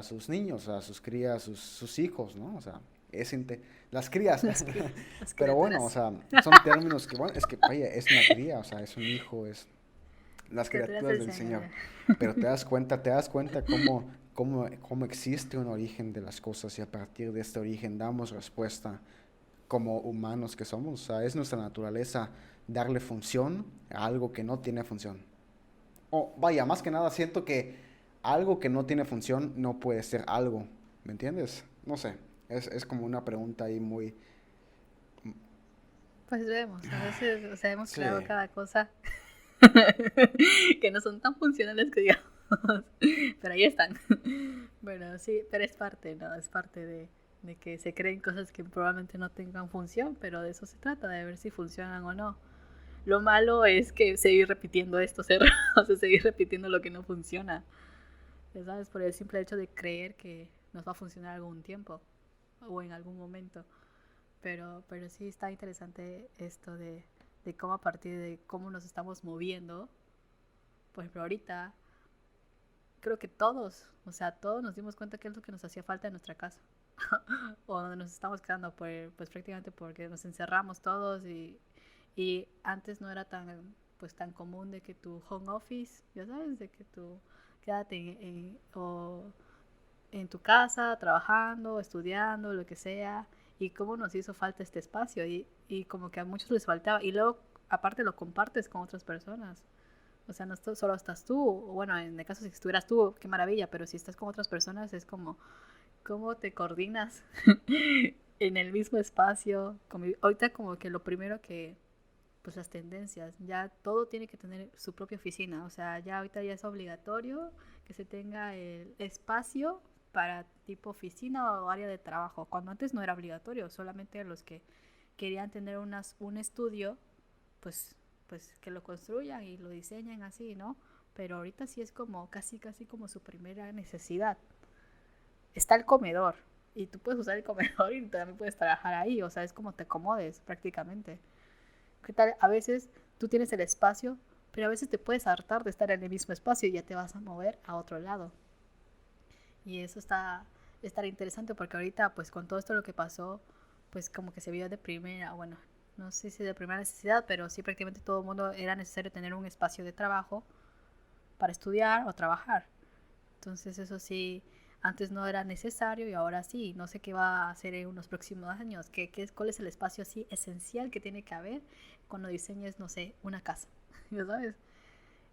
sus niños, o sea, sus crías, sus hijos, ¿no? O sea, las crías. Las Pero bueno, o criaturas. sea, son términos que, bueno, es que, vaya, es una cría, o sea, es un hijo, es las Criaturas criaturas del del Señor. Señor. Pero te das cuenta cómo existe un origen de las cosas y a partir de este origen damos respuesta como humanos que somos. O sea, es nuestra naturaleza darle función a algo que no tiene función. O vaya, más que nada siento que algo que no tiene función no puede ser algo, ¿me entiendes? No sé, es como una pregunta ahí muy... Pues vemos, a veces, o sea, hemos creado Sí, cada cosa que no son tan funcionales que digamos, pero ahí están. Bueno, sí, pero es parte, ¿no? Es parte de que se creen cosas que probablemente no tengan función, pero de eso se trata, de ver si funcionan o no. Lo malo es que seguir repitiendo estos errores, o sea, seguir repitiendo lo que no funciona, ya sabes, por el simple hecho de creer que nos va a funcionar algún tiempo o en algún momento. Pero sí está interesante esto de cómo a partir de cómo nos estamos moviendo, por ejemplo, ahorita creo que todos, o sea, todos nos dimos cuenta que es lo que nos hacía falta en nuestra casa. O donde nos estamos quedando, pues prácticamente porque nos encerramos todos y antes no era tan, pues tan común de que tu home office, ya sabes, de que tú quédate o en tu casa, trabajando, estudiando, lo que sea, y cómo nos hizo falta este espacio y como que a muchos les faltaba, y luego aparte lo compartes con otras personas. O sea, no solo estás tú, o bueno, en el caso si estuvieras tú, qué maravilla, pero si estás con otras personas es como, ¿cómo te coordinas en el mismo espacio? Ahorita como que lo primero que, pues las tendencias, ya todo tiene que tener su propia oficina, o sea, ya ahorita ya es obligatorio que se tenga el espacio para tipo oficina o área de trabajo, cuando antes no era obligatorio, solamente los que querían tener un estudio, pues, pues que lo construyan y lo diseñen así, ¿no? Pero ahorita sí es como casi como su primera necesidad. Está el comedor y tú puedes usar el comedor y también puedes trabajar ahí, o sea, es como te acomodes prácticamente. ¿Qué tal? A veces tú tienes el espacio, pero a veces te puedes hartar de estar en el mismo espacio y ya te vas a mover a otro lado. Y eso estará interesante porque ahorita, pues con todo esto lo que pasó, pues como que se vio de primera, bueno, no sé si de primera necesidad, pero sí prácticamente todo el mundo era necesario tener un espacio de trabajo para estudiar o trabajar. Entonces eso sí, antes no era necesario y ahora sí. No sé qué va a hacer en unos próximos años. ¿Cuál es el espacio así esencial que tiene que haber cuando diseñes, no sé, una casa? ¿Ya sabes?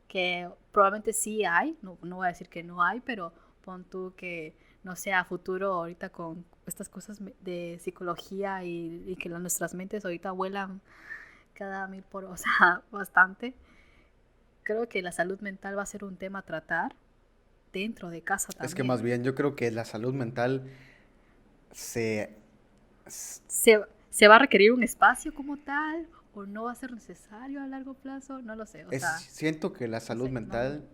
Que probablemente sí hay, no voy a decir que no hay, pero pon tú que no sea a futuro ahorita con estas cosas de psicología y que nuestras mentes ahorita vuelan cada mil por, o sea, bastante. Creo que la salud mental va a ser un tema a tratar dentro de casa es que más también. bien yo creo que la salud mental se... ¿Se, se va a requerir un espacio como tal o no va a ser necesario a largo plazo? No lo sé, o sea, siento que la no salud sé, no. mental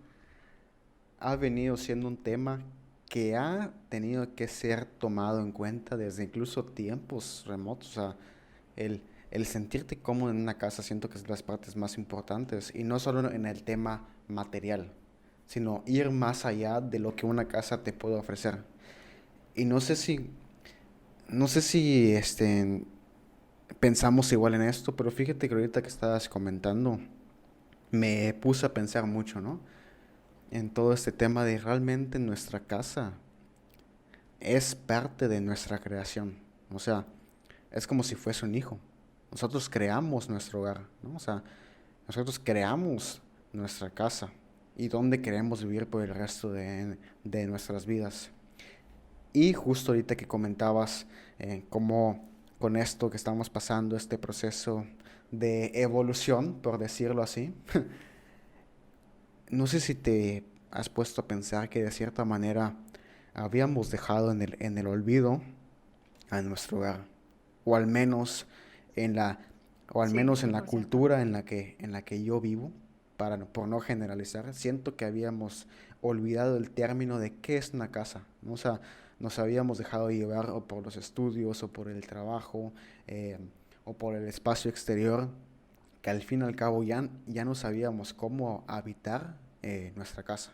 ha venido siendo un tema que ha tenido que ser tomado en cuenta desde incluso tiempos remotos. O sea, el sentirte cómodo en una casa siento que es de las partes más importantes. Y no solo en el tema material, sino ir más allá de lo que una casa te puede ofrecer. Y no sé si pensamos igual en esto, pero fíjate que ahorita que estabas comentando, me puse a pensar mucho, ¿no? En todo este tema de realmente nuestra casa es parte de nuestra creación. O sea, es como si fuese un hijo. nosotros creamos nuestro hogar, ¿no? O sea, nosotros creamos nuestra casa y dónde queremos vivir por el resto de nuestras vidas. Y justo ahorita que comentabas cómo con esto que estamos pasando, este proceso de evolución, por decirlo así, no sé si te has puesto a pensar que de cierta manera habíamos dejado en el olvido a nuestro hogar, o al menos en la, o al Sí, menos en cien la por ciento cultura en la que yo vivo, por no generalizar, siento que habíamos olvidado el término de qué es una casa, ¿no? O sea, nos habíamos dejado llevar o por los estudios, o por el trabajo, eh, o por el espacio exterior, que al fin y al cabo ya no sabíamos cómo habitar nuestra casa.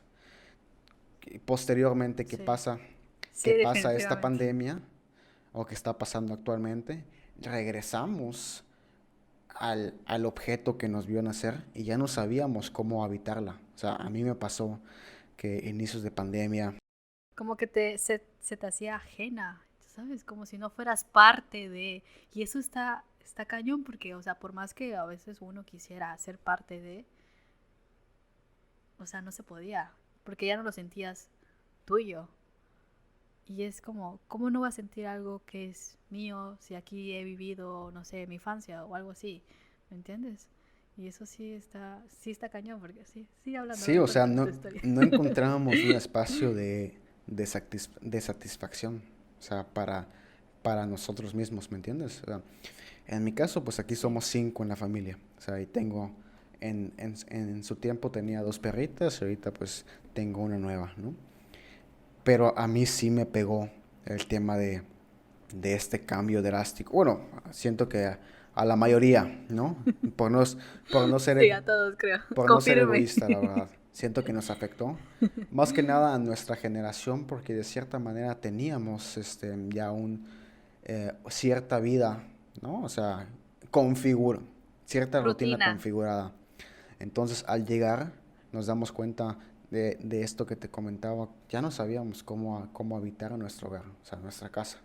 Y posteriormente, Sí, qué sí, pasa esta definitivamente. pandemia o qué está pasando actualmente, regresamos al objeto que nos vio nacer y ya no sabíamos cómo habitarla. O sea, a mí me pasó que inicios de pandemia. Como que se te hacía ajena, ¿sabes? Como si no fueras parte de... Y eso está cañón porque, o sea, por más que a veces uno quisiera ser parte de, o sea, no se podía, porque ya no lo sentías tuyo. Y es como, ¿cómo no va a sentir algo que es mío si aquí he vivido, no sé, mi infancia o algo así? ¿Me entiendes? Y eso sí está cañón, porque sí, sigue hablando, a Sí, ver, o sea, cuéntame tu historia. no encontrábamos un espacio de satisfacción, o sea, para nosotros mismos, ¿me entiendes? O sea, en mi caso, pues aquí Sí, somos 5 en la familia, o sea, y tengo, en su tiempo tenía 2 perritas, y ahorita pues tengo una nueva, ¿no? Pero a mí sí me pegó el tema de este cambio drástico. Bueno, siento que a la mayoría, ¿no? Por no, por no ser, sí, a todos creo. por no ser Confirme. egoísta, la verdad. Siento que nos afectó. Más que nada a nuestra generación, porque de cierta manera teníamos ya cierta vida, ¿no? O sea, configura, cierta rutina Rutina. configurada. Entonces, al llegar, nos damos cuenta de esto que te comentaba. Ya no sabíamos cómo habitar nuestro hogar, o sea, nuestra casa.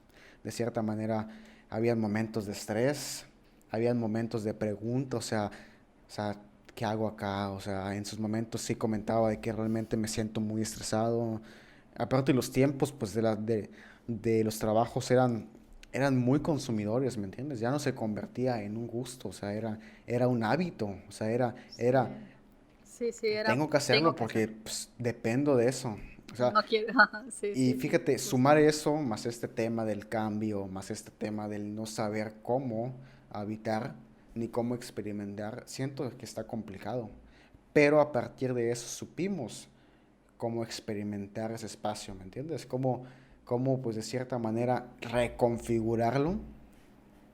De cierta manera, habían momentos de estrés, habían momentos de pregunta, o sea, ¿qué hago acá? O sea, en sus momentos sí comentaba de que realmente me siento muy estresado. Aparte los tiempos, pues, de los trabajos eran muy consumidores, ¿me entiendes? Ya no se convertía en un gusto, o sea, era un hábito, o sea, Sí, sí, era, tengo que tengo hacerlo que porque hacerlo. pues, dependo de eso. O sea, No quiero, sí, y sí, sí, fíjate, sumar justo. eso, más este tema del cambio, más este tema del no saber cómo habitar, ni cómo experimentar, siento que está complicado. Pero a partir de eso supimos cómo experimentar ese espacio, ¿me entiendes? Cómo pues de cierta manera reconfigurarlo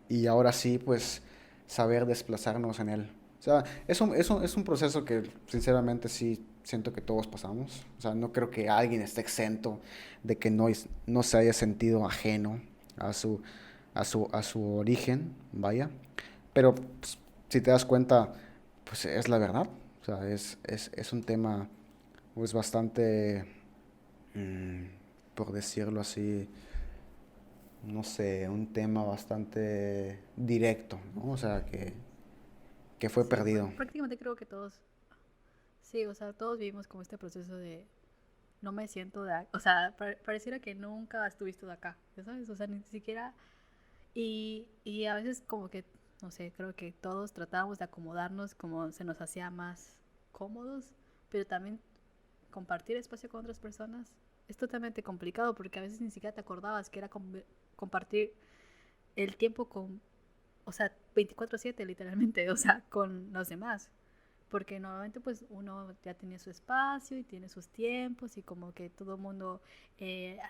y ahora sí pues saber desplazarnos en él. O sea, es un proceso que sinceramente sí siento que todos pasamos. O sea, no creo que alguien esté exento de que no se haya sentido ajeno a a su origen, vaya. Pero pues, si te das cuenta, pues es la verdad. O sea, es un tema pues bastante, mm, por decirlo así, no sé, un tema bastante directo, ¿no? O sea, que fue Sí, perdido. prácticamente creo que todos, sí, o sea, todos vivimos como este proceso de no me siento o sea, pareciera que nunca estuviste de acá, ¿ya sabes? O sea, ni siquiera, y a veces como que, no sé, creo que todos tratábamos de acomodarnos como se nos hacía más cómodos, pero también compartir espacio con otras personas es totalmente complicado porque a veces ni siquiera te acordabas que era compartir el tiempo con, o sea, 24/7 literalmente, o sea, con los demás. Porque normalmente pues uno ya tiene su espacio y tiene sus tiempos y como que todo el mundo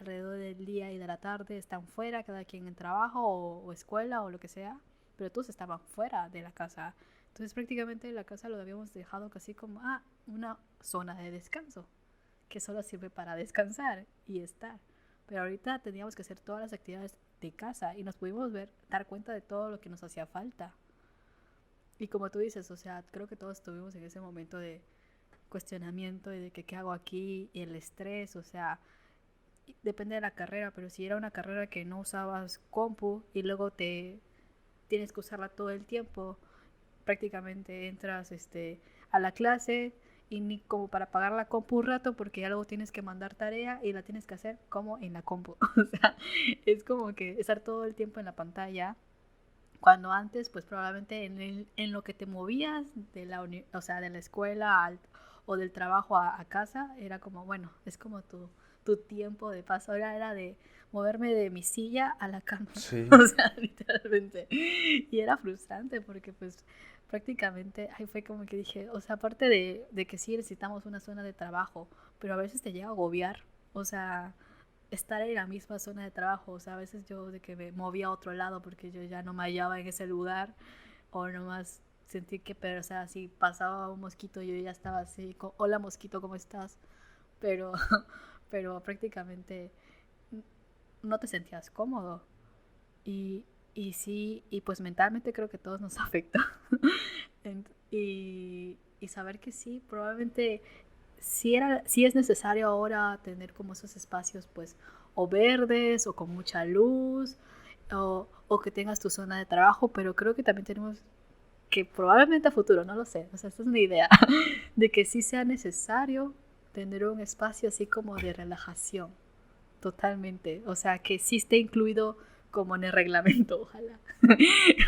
alrededor del día y de la tarde están fuera, cada quien en trabajo o escuela o lo que sea, pero todos estaban fuera de la casa. Entonces prácticamente la casa lo habíamos dejado casi como una zona de descanso que solo sirve para descansar y estar. Pero ahorita teníamos que hacer todas las actividades de casa y nos pudimos dar cuenta de todo lo que nos hacía falta. Y como tú dices, o sea, creo que todos estuvimos en ese momento de cuestionamiento y de que qué hago aquí y el estrés, o sea, depende de la carrera, pero si era una carrera que no usabas compu y luego tienes que usarla todo el tiempo. Prácticamente entras a la clase y ni como para apagar la compu un rato porque ya luego tienes que mandar tarea y la tienes que hacer como en la compu. O sea, es como que estar todo el tiempo en la pantalla cuando antes pues probablemente en lo que te movías de o sea, de la escuela o del trabajo a casa era como, bueno, es como tu tiempo de paso. Ahora era de moverme de mi silla a la cama, Sí. o sea, literalmente. Y era frustrante porque pues prácticamente ahí fue como que dije, o sea, aparte de que sí necesitamos una zona de trabajo, pero a veces te llega a agobiar, o sea, estar en la misma zona de trabajo, o sea, a veces yo de que me movía a otro lado porque yo ya no me hallaba en ese lugar o nomás sentí que, pero o sea, si pasaba un mosquito yo ya estaba así, hola mosquito, ¿cómo estás? Pero, pero prácticamente no te sentías cómodo y sí, y pues mentalmente creo que a todos nos afecta. Y saber que sí, probablemente sí es necesario ahora tener como esos espacios pues o verdes o con mucha luz o que tengas tu zona de trabajo, pero creo que también tenemos que probablemente a futuro, no lo sé, o sea, esta es una idea, de que sí sea necesario tener un espacio así como de relajación, totalmente, o sea, que sí esté incluido como en el reglamento, ojalá.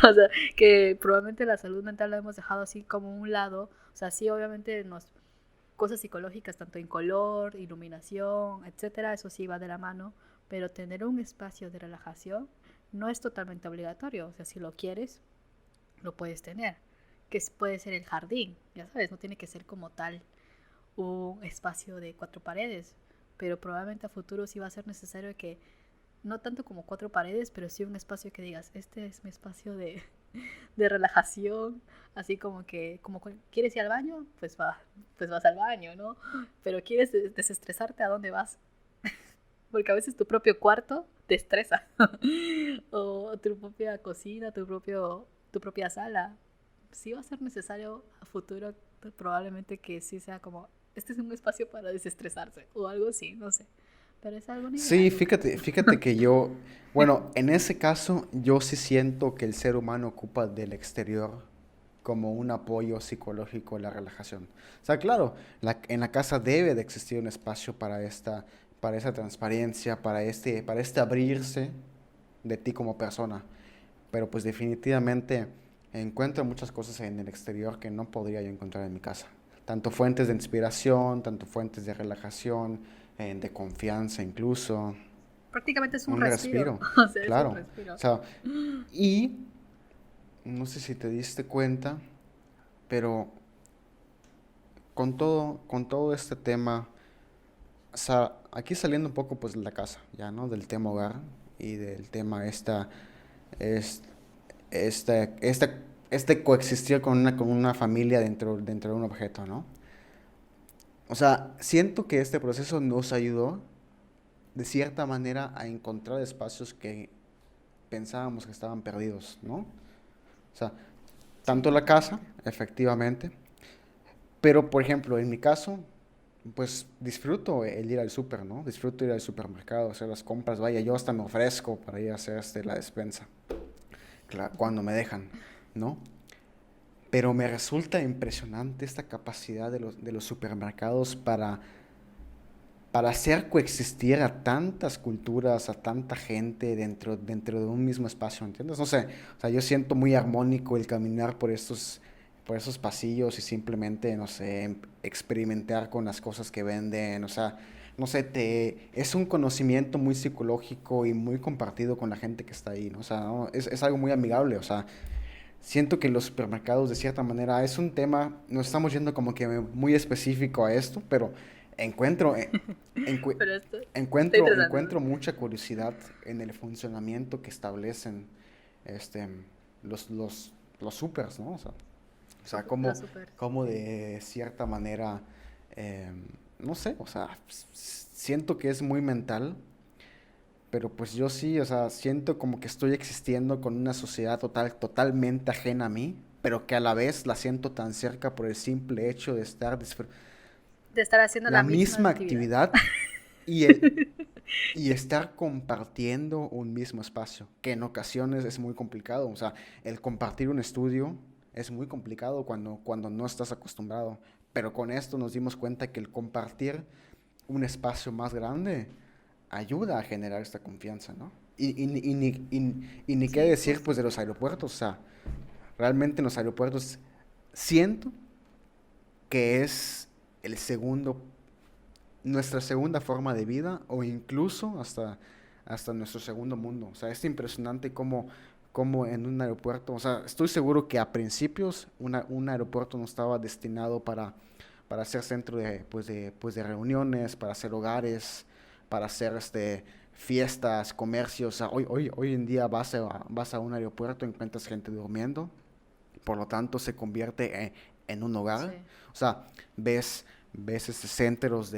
O sea, que probablemente la salud mental la hemos dejado así como un lado, o sea, sí, obviamente cosas psicológicas, tanto en color, iluminación, etcétera, eso sí va de la mano, pero tener un espacio de relajación no es totalmente obligatorio, o sea, si lo quieres, lo puedes tener, puede ser el jardín, ya sabes, no tiene que ser como tal un espacio de 4 paredes, pero probablemente a futuro sí va a ser necesario que no tanto como 4 paredes, pero sí un espacio que digas, este es mi espacio de relajación, así como que, como quieres ir al baño, pues vas al baño, ¿no? Pero quieres desestresarte, ¿a dónde vas? Porque a veces tu propio cuarto te estresa, o tu propia cocina, tu propia sala. Sí va a ser necesario a futuro, probablemente que sí sea como, este es un espacio para desestresarse, o algo así, no sé. Pero es algo Sí, ideal. fíjate que yo, bueno, en ese caso yo sí siento que el ser humano ocupa del exterior como un apoyo psicológico a la relajación. O sea, claro, en la casa debe de existir un espacio para esa transparencia, para este abrirse de ti como persona. Pero pues definitivamente encuentro muchas cosas en el exterior que no podría yo encontrar en mi casa. Tanto fuentes de inspiración, tanto fuentes de relajación, de confianza incluso, Prácticamente es un un respiro, respiro, o sea, es un claro. O respiro. sea, y no sé si te diste cuenta, pero con todo este tema, o sea, aquí saliendo un poco pues de la casa, ya, ¿no? Del tema hogar y del tema es, este coexistir con una familia dentro de un objeto, ¿no? O sea, siento que este proceso nos ayudó de cierta manera a encontrar espacios que pensábamos que estaban perdidos, ¿no? O sea, Sí, tanto la casa, efectivamente, pero por ejemplo, en mi caso, pues disfruto el ir al súper, ¿no? Disfruto ir al supermercado, hacer las compras, vaya, yo hasta me ofrezco para ir a hacer la despensa, cuando me dejan, ¿no? Pero me resulta impresionante esta capacidad de los supermercados para hacer coexistir a tantas culturas, a tanta gente dentro de un mismo espacio, ¿entiendes? No sé, o sea, yo siento muy armónico el caminar por esos pasillos y simplemente, no sé, experimentar con las cosas que venden, o sea, no sé, es un conocimiento muy psicológico y muy compartido con la gente que está ahí, ¿no? O sea, ¿no? Es algo muy amigable, o sea, siento que los supermercados de cierta manera es un tema, nos estamos yendo como que muy específico a esto, pero encuentro, encue- pero esto está interesante. encuentro mucha curiosidad en el funcionamiento que establecen este, los supers, ¿no? O sea, Los super, cómo sí. de cierta manera, eh, no sé, o sea, siento que es muy mental, pero pues yo sí, o sea, siento como que estoy existiendo con una sociedad totalmente ajena a mí, pero que a la vez la siento tan cerca por el simple hecho de estar De estar haciendo la la misma misma actividad. actividad y el, y estar compartiendo un mismo espacio, que en ocasiones es muy complicado. O sea, el compartir un estudio es muy complicado cuando no estás acostumbrado. Pero con esto nos dimos cuenta que el compartir un espacio más grande ayuda a generar esta confianza, ¿no? Y ni qué Sí, decir pues justo. de los aeropuertos. O sea, realmente en los aeropuertos siento que es el segundo, nuestra segunda forma de vida o incluso hasta nuestro segundo mundo. O sea, es impresionante cómo en un aeropuerto, o sea, estoy seguro que a principios un aeropuerto no estaba destinado para ser centro de reuniones, para hacer hogares, para hacer fiestas, comercios. O sea, hoy en día vas a un aeropuerto, encuentras gente durmiendo, por lo tanto se convierte en un hogar. Sí. O sea, ves centros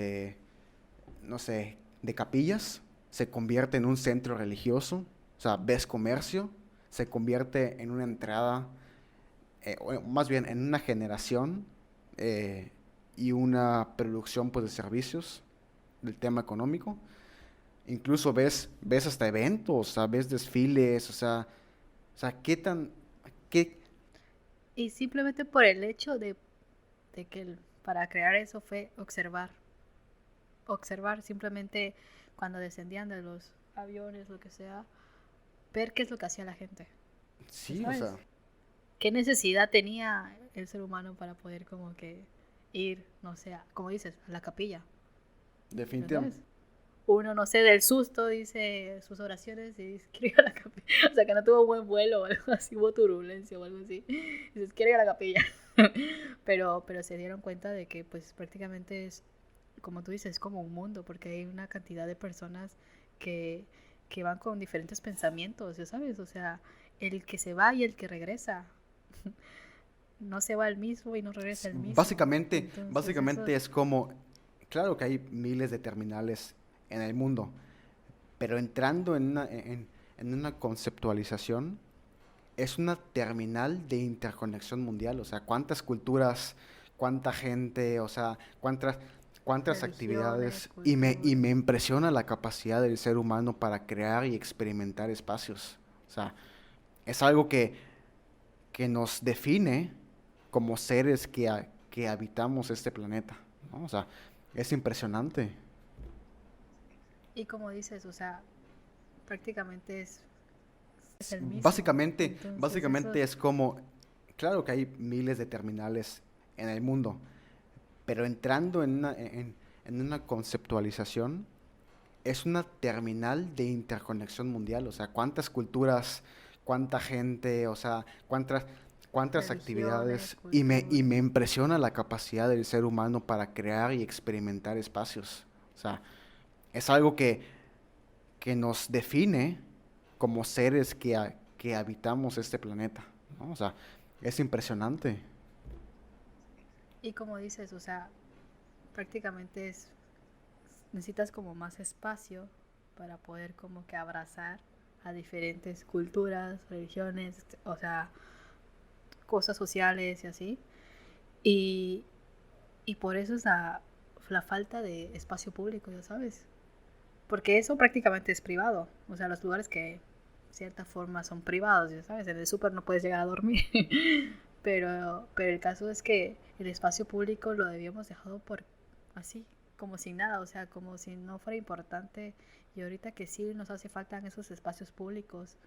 no sé, de capillas, se convierte en un centro religioso. O sea, ves comercio, se convierte en una entrada, o más bien en una generación eh, y una producción pues, de servicios del tema económico. Incluso ves hasta eventos, o sea, ves desfiles, o sea, qué, Y simplemente por el hecho de que para crear eso fue observar. Observar simplemente cuando descendían de los aviones, lo que sea, ver qué es lo que hacía la gente. ¿Ya sí, o sabes? sea, ¿Qué necesidad tenía el ser humano para poder como que ir, no sé, como dices, a la capilla? ¿Ya definitivamente. sabes? Uno, no sé, del susto dice sus oraciones y dice, quiero ir a la capilla. O sea, que no tuvo buen vuelo o algo así, hubo turbulencia o algo así. Dices, quiero ir a la capilla. Pero se dieron cuenta de que pues prácticamente es, como tú dices, es como un mundo, porque hay una cantidad de personas que, que van con diferentes pensamientos, ¿ya sabes? O sea, el que se va y el que regresa. No se va el mismo y no regresa el mismo. Entonces eso, Básicamente es como, claro que hay miles de terminales en el mundo, pero entrando en una conceptualización, es una terminal de interconexión mundial. O sea, cuántas culturas, cuánta gente, o sea, cuántas religiones, actividades. Y me culturas. impresiona la capacidad del ser humano para crear y experimentar espacios. O sea, es algo que nos define como seres que habitamos este planeta, ¿no? O sea, es impresionante. Y como dices, o sea, prácticamente es el mismo. Entonces eso, Básicamente es como, claro que hay miles de terminales en el mundo, pero entrando en una conceptualización, es una terminal de interconexión mundial. O sea, cuántas culturas, cuánta gente, o sea, cuántas religiones, actividades. Y me culturas. impresiona la capacidad del ser humano para crear y experimentar espacios. O sea, es algo que nos define como seres que habitamos este planeta, ¿no? O sea, es impresionante. Y como dices, o sea, prácticamente es, necesitas como más espacio para poder como que abrazar a diferentes culturas, religiones, o sea, cosas sociales y así. Y, y por eso es la falta de espacio público, ya sabes. Porque eso prácticamente es privado. O sea, los lugares que de cierta forma son privados, ya sabes. En el súper no puedes llegar a dormir. Pero el caso es que el espacio público lo debíamos dejado por así, como sin nada. O sea, como si no fuera importante. Y ahorita que sí nos hace falta en esos espacios públicos,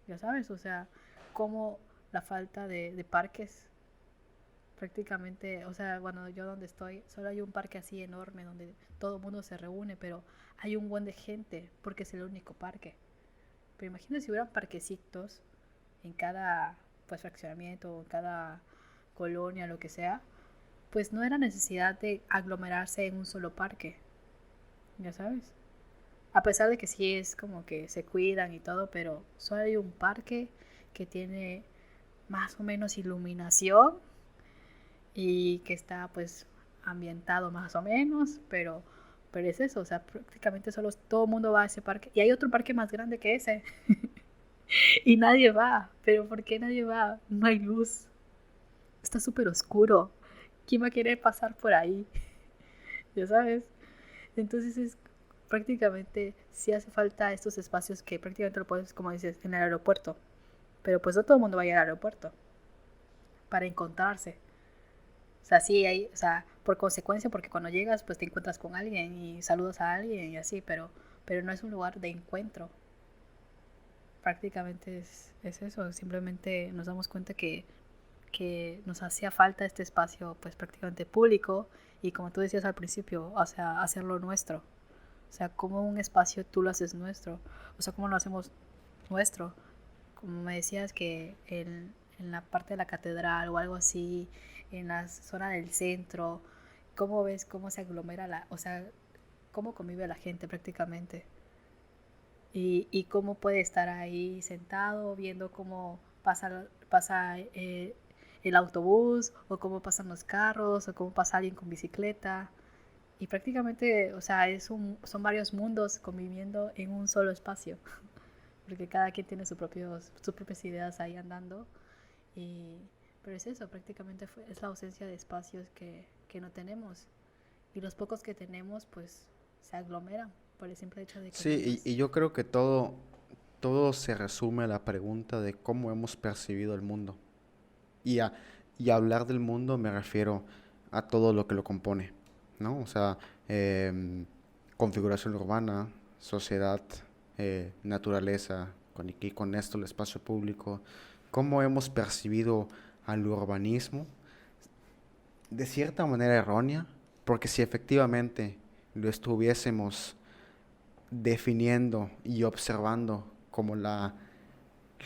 ya sabes. O sea, como la falta de parques prácticamente, o sea, bueno, yo donde estoy, solo hay un parque así enorme donde todo el mundo se reúne, pero hay un buen de gente porque es el único parque. Pero imagínate si hubieran parquecitos en cada pues fraccionamiento, en cada colonia, lo que sea, pues no era necesidad de aglomerarse en un solo parque, ya sabes. A pesar de que sí es como que se cuidan y todo, pero solo hay un parque que tiene más o menos iluminación y que está pues ambientado más o menos, pero es eso, o sea, prácticamente solo todo el mundo va a ese parque y hay otro parque más grande que ese y nadie va, pero ¿por qué nadie va? No hay luz, está súper oscuro, ¿quién va a querer pasar por ahí? Ya sabes, entonces es prácticamente sí hace falta estos espacios que prácticamente lo puedes, como dices, en el aeropuerto. Pero pues no todo el mundo va a ir al aeropuerto para encontrarse. O sea, sí hay, o sea, por consecuencia, porque cuando llegas, pues te encuentras con alguien y saludas a alguien y así, pero no es un lugar de encuentro. Prácticamente es eso, simplemente nos damos cuenta que nos hacía falta este espacio, pues prácticamente público, y como tú decías al principio, o sea, hacerlo nuestro. O sea, como un espacio tú lo haces nuestro. O sea, cómo lo hacemos nuestro. Como me decías que en la parte de la catedral o algo así, en la zona del centro, ¿cómo ves cómo se aglomera o sea, cómo convive la gente prácticamente? Y cómo puede estar ahí sentado viendo cómo pasa el autobús, o cómo pasan los carros, o cómo pasa alguien con bicicleta. Y prácticamente, o sea, son varios mundos conviviendo en un solo espacio, porque cada quien tiene sus propias ideas ahí andando. Y, pero es eso, prácticamente es la ausencia de espacios que no tenemos. Y los pocos que tenemos, pues, se aglomeran por el simple hecho de que no hay Sí, y más. yo creo que todo se resume a la pregunta de cómo hemos percibido el mundo. Y a, y a hablar del mundo me refiero a todo lo que lo compone, ¿no? O sea, configuración urbana, sociedad, naturaleza, y con esto el espacio público, cómo hemos percibido al urbanismo de cierta manera errónea, porque si efectivamente lo estuviésemos definiendo y observando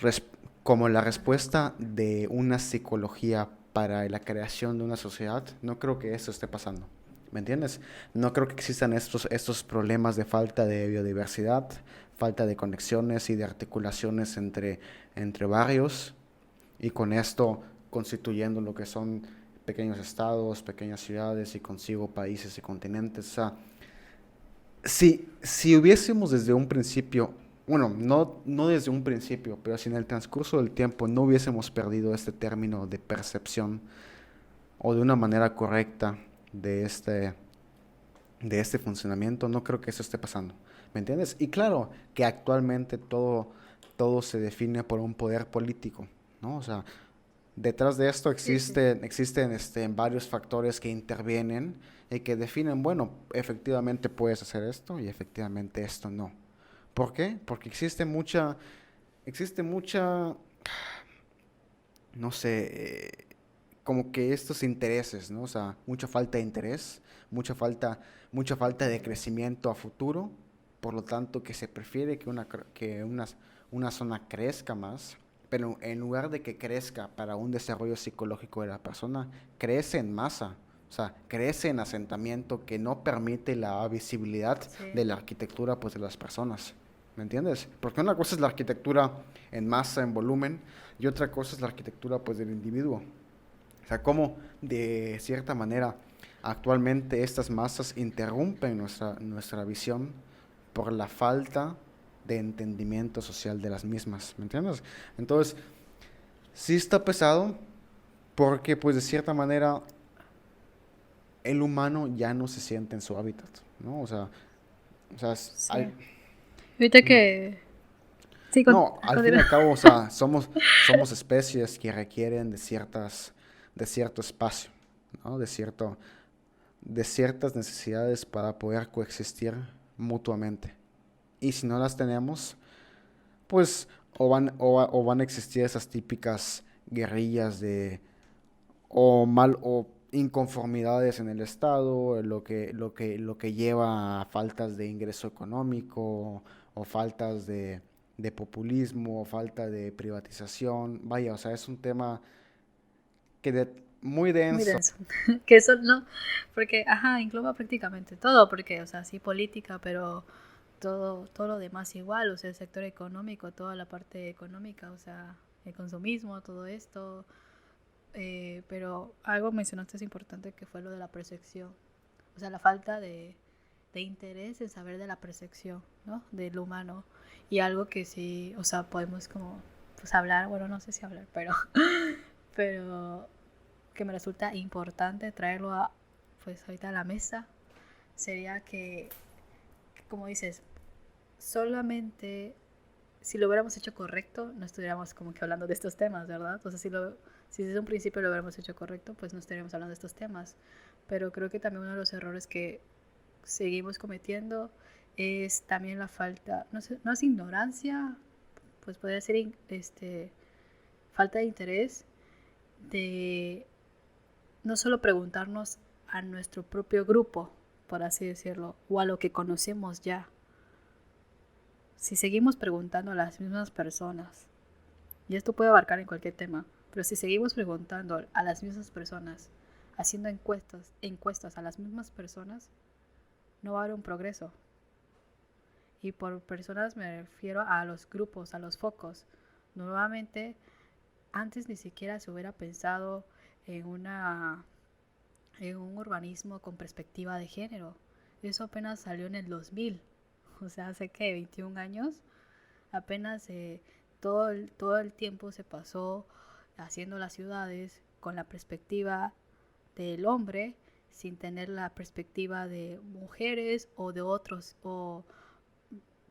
res- como la respuesta de una psicología para la creación de una sociedad, no creo que eso esté pasando. ¿Me entiendes? No creo que existan estos problemas de falta de biodiversidad, falta de conexiones y de articulaciones entre barrios, y con esto constituyendo lo que son pequeños estados, pequeñas ciudades y consigo países y continentes. O sea, si hubiésemos desde un principio, bueno, no desde un principio, pero si en el transcurso del tiempo no hubiésemos perdido este término de percepción o de una manera correcta de este funcionamiento, no creo que eso esté pasando. ¿Me entiendes? Y claro que actualmente todo se define por un poder político, ¿no? O sea, detrás de esto Sí, sí. existen varios factores que intervienen y que definen, bueno, efectivamente puedes hacer esto y efectivamente esto no. ¿Por qué? Porque existe mucha, no sé, como que estos intereses, ¿no? O sea, mucha falta de interés, mucha falta de crecimiento a futuro, por lo tanto que se prefiere que una zona crezca más, pero en lugar de que crezca para un desarrollo psicológico de la persona, crece en masa, o sea, crece en asentamiento que no permite la visibilidad Sí. de la arquitectura, pues, de las personas. ¿Me entiendes? Porque una cosa es la arquitectura en masa, en volumen, y otra cosa es la arquitectura, pues, del individuo. O sea, cómo de cierta manera actualmente estas masas interrumpen nuestra visión por la falta de entendimiento social de las mismas, ¿me entiendes? Entonces, sí está pesado porque pues de cierta manera el humano ya no se siente en su hábitat, ¿no? O sea, Sí. Ahorita mm, que... Sí, no, al fin y continúa. al cabo, o sea, somos especies que requieren de cierto espacio, ¿no? De ciertas necesidades para poder coexistir mutuamente. Y si no las tenemos, pues o van a existir esas típicas guerrillas o inconformidades en el Estado, lo que lleva a faltas de ingreso económico o faltas de populismo o falta de privatización. Vaya, o sea, es un tema muy Muy denso. denso. Que eso no, porque, ajá, engloba prácticamente todo, porque, o sea, sí política, pero todo lo demás igual, o sea, el sector económico, toda la parte económica, o sea, el consumismo, todo esto. Pero algo mencionaste es importante, que fue lo de la percepción, o sea, la falta de interés en saber de la percepción, ¿no? Del humano. Y algo que sí, o sea, podemos como, pues hablar, bueno, no sé si hablar, pero que me resulta importante traerlo pues ahorita a la mesa, sería que como dices, solamente si lo hubiéramos hecho correcto, no estuviéramos como que hablando de estos temas, ¿verdad? O sea, si desde un principio lo hubiéramos hecho correcto, pues no estaríamos hablando de estos temas. Pero creo que también uno de los errores que seguimos cometiendo es también la falta, no sé, no es ignorancia, pues podría ser falta de interés de no solo preguntarnos a nuestro propio grupo, por así decirlo, o a lo que conocemos ya. Si seguimos preguntando a las mismas personas, y esto puede abarcar en cualquier tema, pero si seguimos preguntando a las mismas personas, haciendo encuestas a las mismas personas, no va a haber un progreso. Y por personas me refiero a los grupos, a los focos. Nuevamente, antes ni siquiera se hubiera pensado en en un urbanismo con perspectiva de género. Eso apenas salió en el 2000, o sea, hace que 21 años, apenas todo el tiempo se pasó haciendo las ciudades con la perspectiva del hombre sin tener la perspectiva de mujeres o de otros, o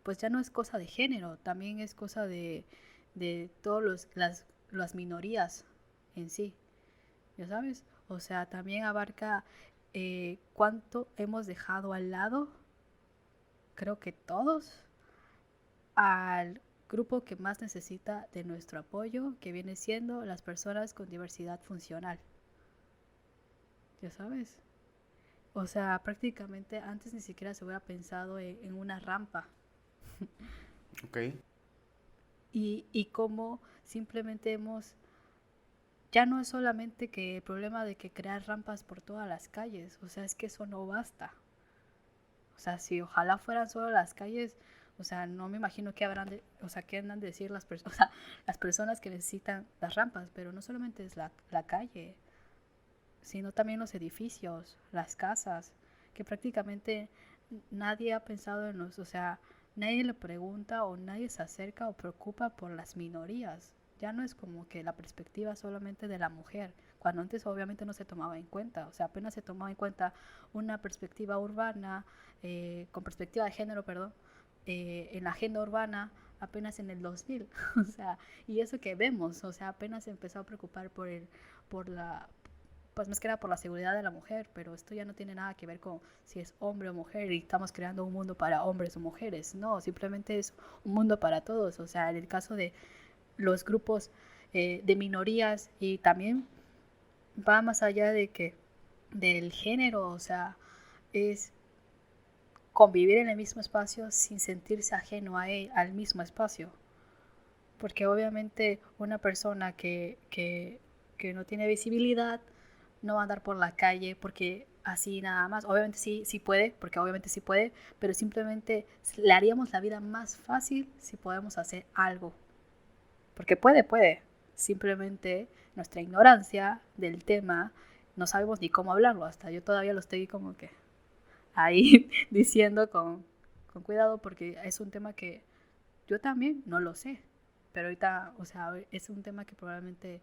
pues ya no es cosa de género, también es cosa de todas las minorías en sí, ¿ya sabes? O sea, también abarca cuánto hemos dejado al lado, creo que todos, al grupo que más necesita de nuestro apoyo, que viene siendo las personas con diversidad funcional, ¿ya sabes? O sea, prácticamente antes ni siquiera se hubiera pensado en una rampa. Ok. Y cómo simplemente ya no es solamente que el problema de que crear rampas por todas las calles, o sea, es que eso no basta. O sea, si ojalá fueran solo las calles, o sea, no me imagino qué o sea, qué andan de decir las personas, o sea, las personas que necesitan las rampas, pero no solamente es la calle, sino también los edificios, las casas, que prácticamente nadie ha pensado en o sea, nadie le pregunta o nadie se acerca o preocupa por las minorías. Ya no es como que la perspectiva solamente de la mujer, cuando antes obviamente no se tomaba en cuenta, o sea, apenas se tomaba en cuenta una perspectiva urbana, con perspectiva de género, perdón, en la agenda urbana apenas en el 2000, o sea, y eso que vemos, o sea, apenas se empezó a preocupar por la, pues más que nada por la seguridad de la mujer, pero esto ya no tiene nada que ver con si es hombre o mujer y estamos creando un mundo para hombres o mujeres, no, simplemente es un mundo para todos, o sea, en el caso de los grupos de minorías y también va más allá de que del género, o sea, es convivir en el mismo espacio sin sentirse ajeno a él, al mismo espacio, porque obviamente una persona que no tiene visibilidad no va a andar por la calle porque así nada más. Obviamente sí puede, porque obviamente sí puede, pero simplemente le haríamos la vida más fácil si podemos hacer algo. Porque puede. Simplemente nuestra ignorancia del tema, no sabemos ni cómo hablarlo. Hasta yo todavía lo estoy como que ahí diciendo con cuidado porque es un tema que yo también no lo sé. Pero ahorita, o sea, es un tema que probablemente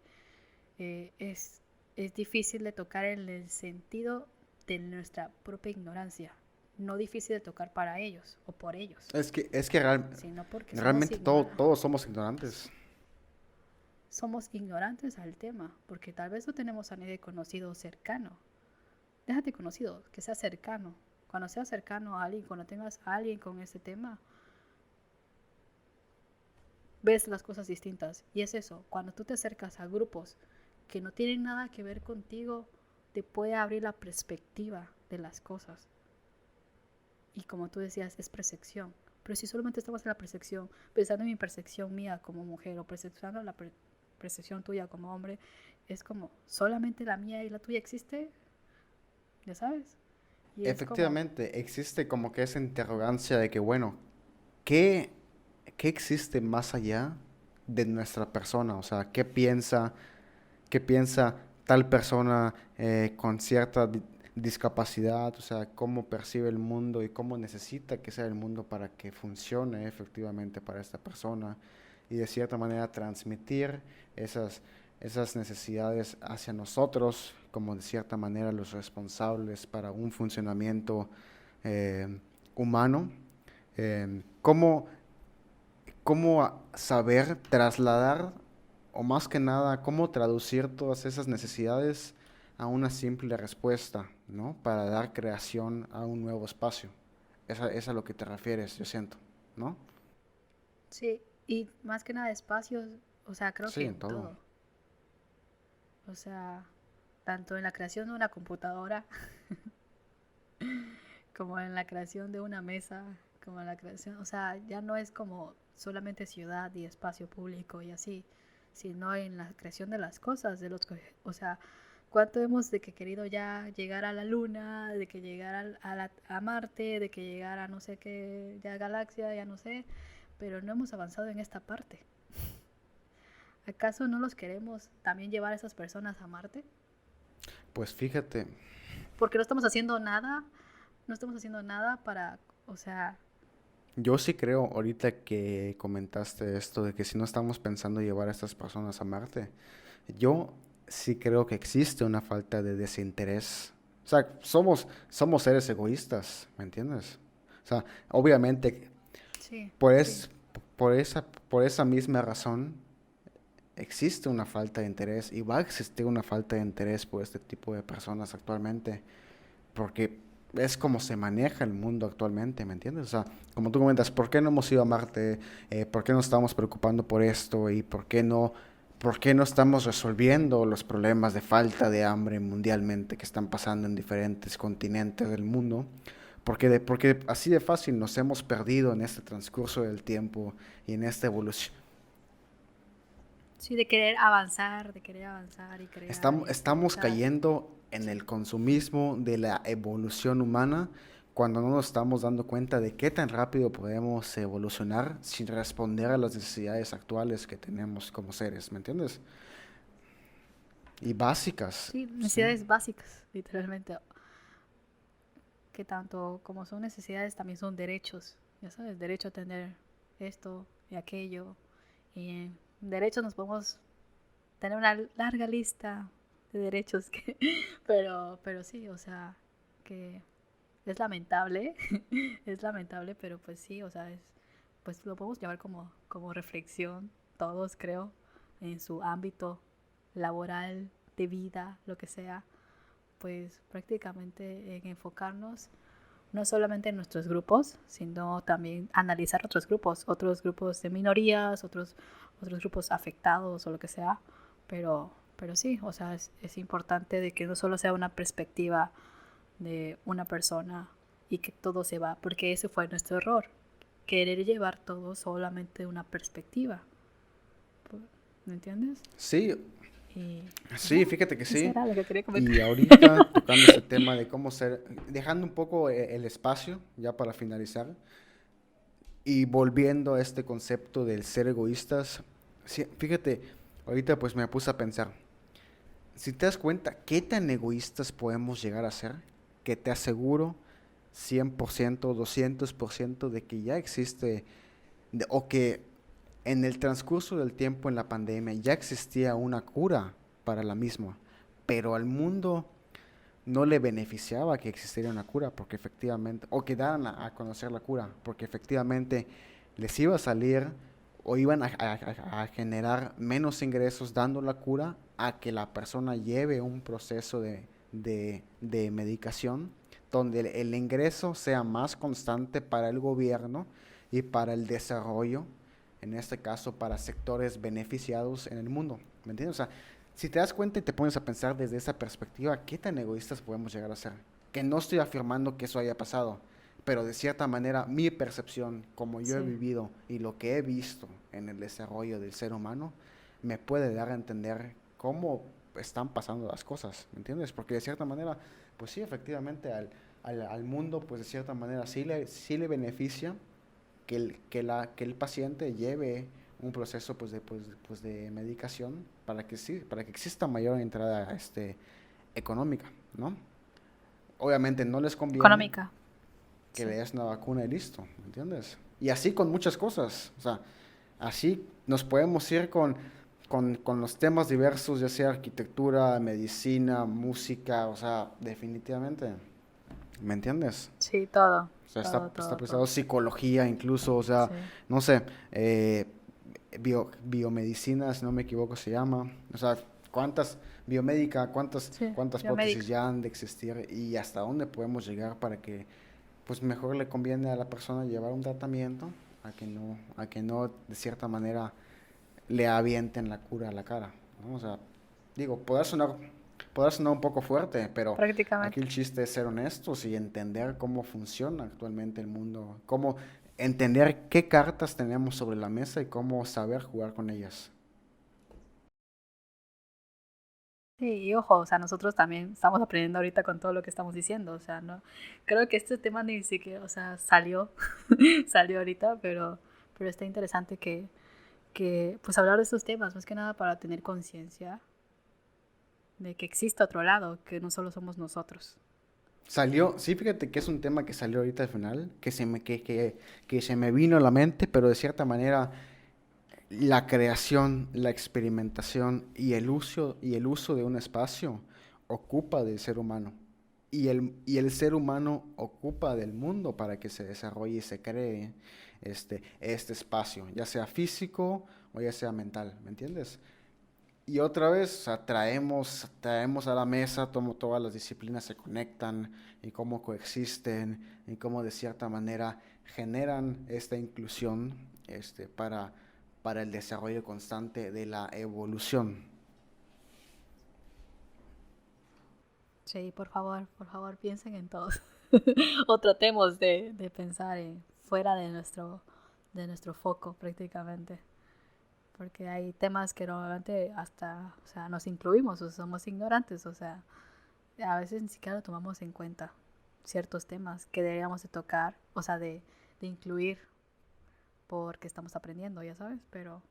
eh, es, es difícil de tocar en el sentido de nuestra propia ignorancia. No difícil de tocar para ellos o por ellos, Es que sino porque realmente todos somos ignorantes. somos ignorantes al tema, porque tal vez no tenemos a nadie conocido o cercano. Déjate conocido, que sea cercano. Cuando seas cercano a alguien, cuando tengas a alguien con ese tema, ves las cosas distintas. Y es eso, cuando tú te acercas a grupos que no tienen nada que ver contigo, te puede abrir la perspectiva de las cosas. Y como tú decías, es percepción. Pero si solamente estamos en la percepción, pensando en mi percepción mía como mujer o percepcionando la percepción tuya como hombre, es como solamente la mía y la tuya existe, ya sabes. Y es como, Efectivamente, existe como que esa interrogancia de que, bueno, ¿qué, qué existe más allá de nuestra persona? O sea, qué piensa tal persona con cierta discapacidad? O sea, cómo percibe el mundo y cómo necesita que sea el mundo para que funcione efectivamente para esta persona y de cierta manera transmitir esas, esas necesidades hacia nosotros como de cierta manera los responsables para un funcionamiento humano. ¿Cómo, saber trasladar, o más que nada, cómo traducir todas esas necesidades a una simple respuesta, ¿no? Para dar creación a un nuevo espacio. Es a lo que te refieres, yo siento, ¿no? Sí, y más que nada espacios, o sea, creo Sí, que en en todo. todo. O sea, tanto en la creación de una computadora, como en la creación de una mesa, como en la creación, o sea, ya no es como solamente ciudad y espacio público y así, sino en la creación de las cosas, o sea, cuánto hemos de que querido ya llegar a la luna, de que llegar a Marte, de que llegar a no sé qué, ya galaxia, ya no sé, pero no hemos avanzado en esta parte. ¿Acaso no los queremos también llevar a esas personas a Marte? Pues fíjate, Porque no estamos haciendo nada, no estamos haciendo nada para, o sea, yo sí creo, ahorita que comentaste esto de que si no estamos pensando llevar a estas personas a Marte, yo sí creo que existe una falta de desinterés. O sea, somos seres egoístas, ¿me entiendes? O sea, obviamente, sí, por, sí. es, por esa misma razón, existe una falta de interés y va a existir una falta de interés por este tipo de personas actualmente, porque es como se maneja el mundo actualmente, ¿me entiendes? O sea, como tú comentas, ¿por qué no hemos ido a Marte? ¿Por qué nos estamos preocupando por esto? ¿Y por qué no estamos resolviendo los problemas de falta de hambre mundialmente que están pasando en diferentes continentes del mundo? Porque así de fácil nos hemos perdido en este transcurso del tiempo y en esta evolución. Sí, de querer avanzar y crear Estamos, y estamos optimizar. cayendo en Sí, el consumismo de la evolución humana cuando no nos estamos dando cuenta de qué tan rápido podemos evolucionar sin responder a las necesidades actuales que tenemos como seres, ¿me entiendes? Y básicas, sí, ¿sí? necesidades básicas, literalmente, que tanto como son necesidades, también son derechos. Ya sabes, derecho a tener esto y aquello. Y en derechos nos podemos tener una larga lista de derechos que, pero sí, o sea, que es lamentable, es lamentable, pero pues sí, o sea, pues lo podemos llevar como reflexión, todos creo, en su ámbito laboral, de vida, lo que sea, pues prácticamente en enfocarnos no solamente en nuestros grupos, sino también analizar otros grupos de minorías, otros grupos afectados o lo que sea, pero sí, o sea, es importante de que no solo sea una perspectiva de una persona y que todo se va, porque ese fue nuestro error, querer llevar todo solamente de una perspectiva, ¿me entiendes? Sí, Y ya, sí, fíjate que eso sí. era lo que quería comentar. Y ahorita tocando este tema de cómo ser, dejando un poco el espacio ya para finalizar y volviendo a este concepto del ser egoístas, sí, fíjate, ahorita pues me puse a pensar. Si te das cuenta, ¿qué tan egoístas podemos llegar a ser? Que te aseguro 100%, 200% de que ya existe, o que en el transcurso del tiempo en la pandemia ya existía una cura para la misma, pero al mundo no le beneficiaba que existiera una cura, porque efectivamente, o que daran a conocer la cura, porque efectivamente les iba a salir o iban a generar menos ingresos dando la cura a que la persona lleve un proceso de medicación donde el ingreso sea más constante para el gobierno y para el desarrollo, en este caso para sectores beneficiados en el mundo. ¿Me entiendes? O sea, si te das cuenta y te pones a pensar desde esa perspectiva, ¿qué tan egoístas podemos llegar a ser? Que no estoy afirmando que eso haya pasado, pero de cierta manera mi percepción, como yo he Sí, vivido y lo que he visto en el desarrollo del ser humano, me puede dar a entender cómo están pasando las cosas, ¿me entiendes? Porque de cierta manera, pues sí, efectivamente al mundo, pues de cierta manera sí le beneficia que el paciente lleve un proceso pues de medicación para que exista mayor entrada económica, ¿no? Obviamente no les conviene económica, que le sí. des una vacuna y listo, ¿me entiendes? Y así con muchas cosas, o sea, así nos podemos ir con los temas diversos, ya sea arquitectura, medicina, música, o sea, definitivamente, ¿me entiendes? Sí, todo, O sea, todo, está todo, pesado todo. psicología incluso, o sea, Sí, no sé, biomedicina, si no me equivoco, se llama. O sea, ¿cuántas biomédica, sí, cuántas prótesis biomédica. ya han de existir y hasta dónde podemos llegar para que, pues mejor le conviene a la persona llevar un tratamiento a que no de cierta manera le avienten la cura a la cara, ¿no? O sea, digo, podrá sonar un poco fuerte, pero aquí Prácticamente. el chiste es ser honestos y entender cómo funciona actualmente el mundo, cómo entender qué cartas tenemos sobre la mesa y cómo saber jugar con ellas. Sí, y ojo, o sea, nosotros también estamos aprendiendo ahorita con todo lo que estamos diciendo, o sea, no, creo que este tema ni siquiera, o sea, salió, salió ahorita, pero está interesante pues hablar de estos temas, más que nada para tener conciencia de que existe otro lado, que no solo somos nosotros. Salió, sí, fíjate que es un tema que salió ahorita al final, que se me vino a la mente, pero de cierta manera la creación, la experimentación y el uso de un espacio ocupa del ser humano. Y el ser humano ocupa del mundo para que se desarrolle y se cree este espacio, ya sea físico o ya sea mental, ¿me entiendes? Y otra vez, o sea, traemos a la mesa cómo todas las disciplinas se conectan y cómo coexisten y cómo de cierta manera generan esta inclusión para el desarrollo constante de la evolución. Sí, por favor, piensen en todos. O tratemos de pensar fuera de nuestro foco prácticamente. Porque hay temas que normalmente hasta, o sea, nos incluimos o somos ignorantes, o sea, a veces ni siquiera tomamos en cuenta ciertos temas que deberíamos de tocar, o sea, de incluir porque estamos aprendiendo, ya sabes, pero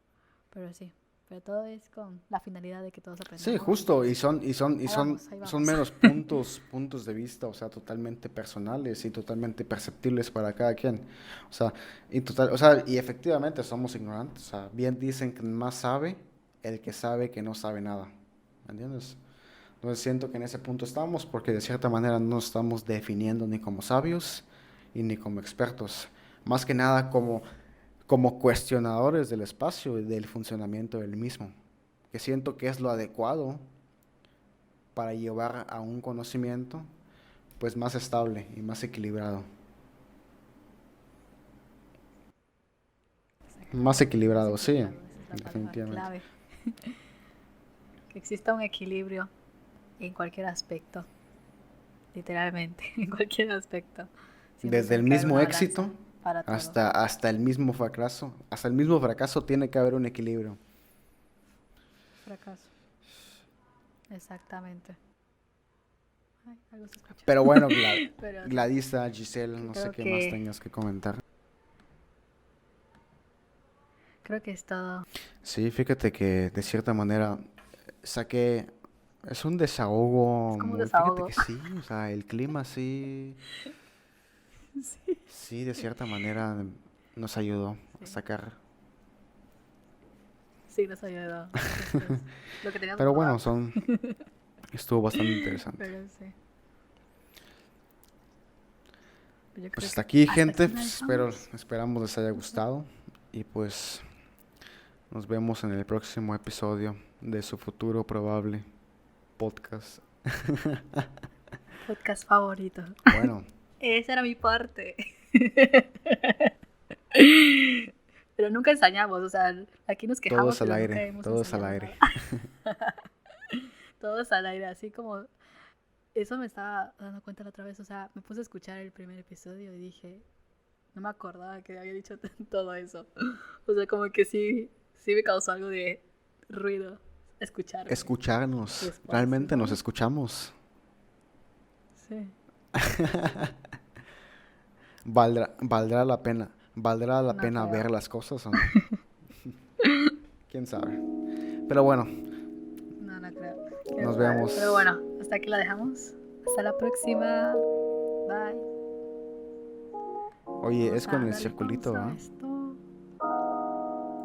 sí, pero todo es con la finalidad de que todos Sí, aprendamos y justo, pues ahí son vamos. menos puntos de vista, o sea, totalmente personales y totalmente perceptibles para cada quien. O sea, o sea, y efectivamente somos ignorantes. O sea, bien dicen que más sabe el que sabe que no sabe nada. ¿Me entiendes? Entonces siento que en ese punto estamos porque de cierta manera no nos estamos definiendo ni como sabios y ni como expertos. Más que nada como cuestionadores del espacio y del funcionamiento del mismo, que siento que es lo adecuado para llevar a un conocimiento pues más estable y más equilibrado. Más Exactamente, más equilibrado, sí, equilibrado, esa es la palabra definitivamente. clave. Que exista un equilibrio en cualquier aspecto, literalmente, en cualquier aspecto. Siempre Desde el tiene que haber mismo una balanza éxito para todo. hasta el mismo fracaso tiene que haber un equilibrio. Fracaso, exactamente. Ay, algo se escucha. Pero bueno, Pero sí, Gladys, Giselle, que no sé qué más tengas que comentar. creo que es todo. Sí, fíjate que de cierta manera saqué, es un Es desahogo como un muy, fíjate desahogo. que sí, o sea, el clima sí, Sí, sí, de cierta manera nos ayudó a sí. sacar. Sí, nos ayudó. Esto es lo que teníamos Pero bueno, guardado. estuvo bastante interesante. Pero sí. Yo Pues creo hasta que aquí, hasta gente, aquí la pues dejamos. esperamos les haya No sé. gustado y pues nos vemos en el próximo episodio de su futuro probable podcast. Podcast favorito. Bueno, Esa era mi parte. Pero nunca ensayamos, o sea, aquí nos quejamos, pero nunca hemos todos al ensayado aire. nada. Todos al aire, así como eso me estaba dando cuenta la otra vez, o sea, me puse a escuchar el primer episodio y dije, no me acordaba que había dicho todo eso. O sea, como que sí me causó algo de ruido escucharme Escucharnos, después. Y realmente dije, nos oh, escuchamos. sí, ¿Valdrá la no pena creo. ver las cosas o no? ¿Quién sabe? Pero bueno, No, no creo. Quién nos sabe. Pero vemos. bueno, hasta aquí la dejamos. Hasta la próxima. Bye. Oye, es Vamos con a el darle circulito, pausa a ¿ah? esto.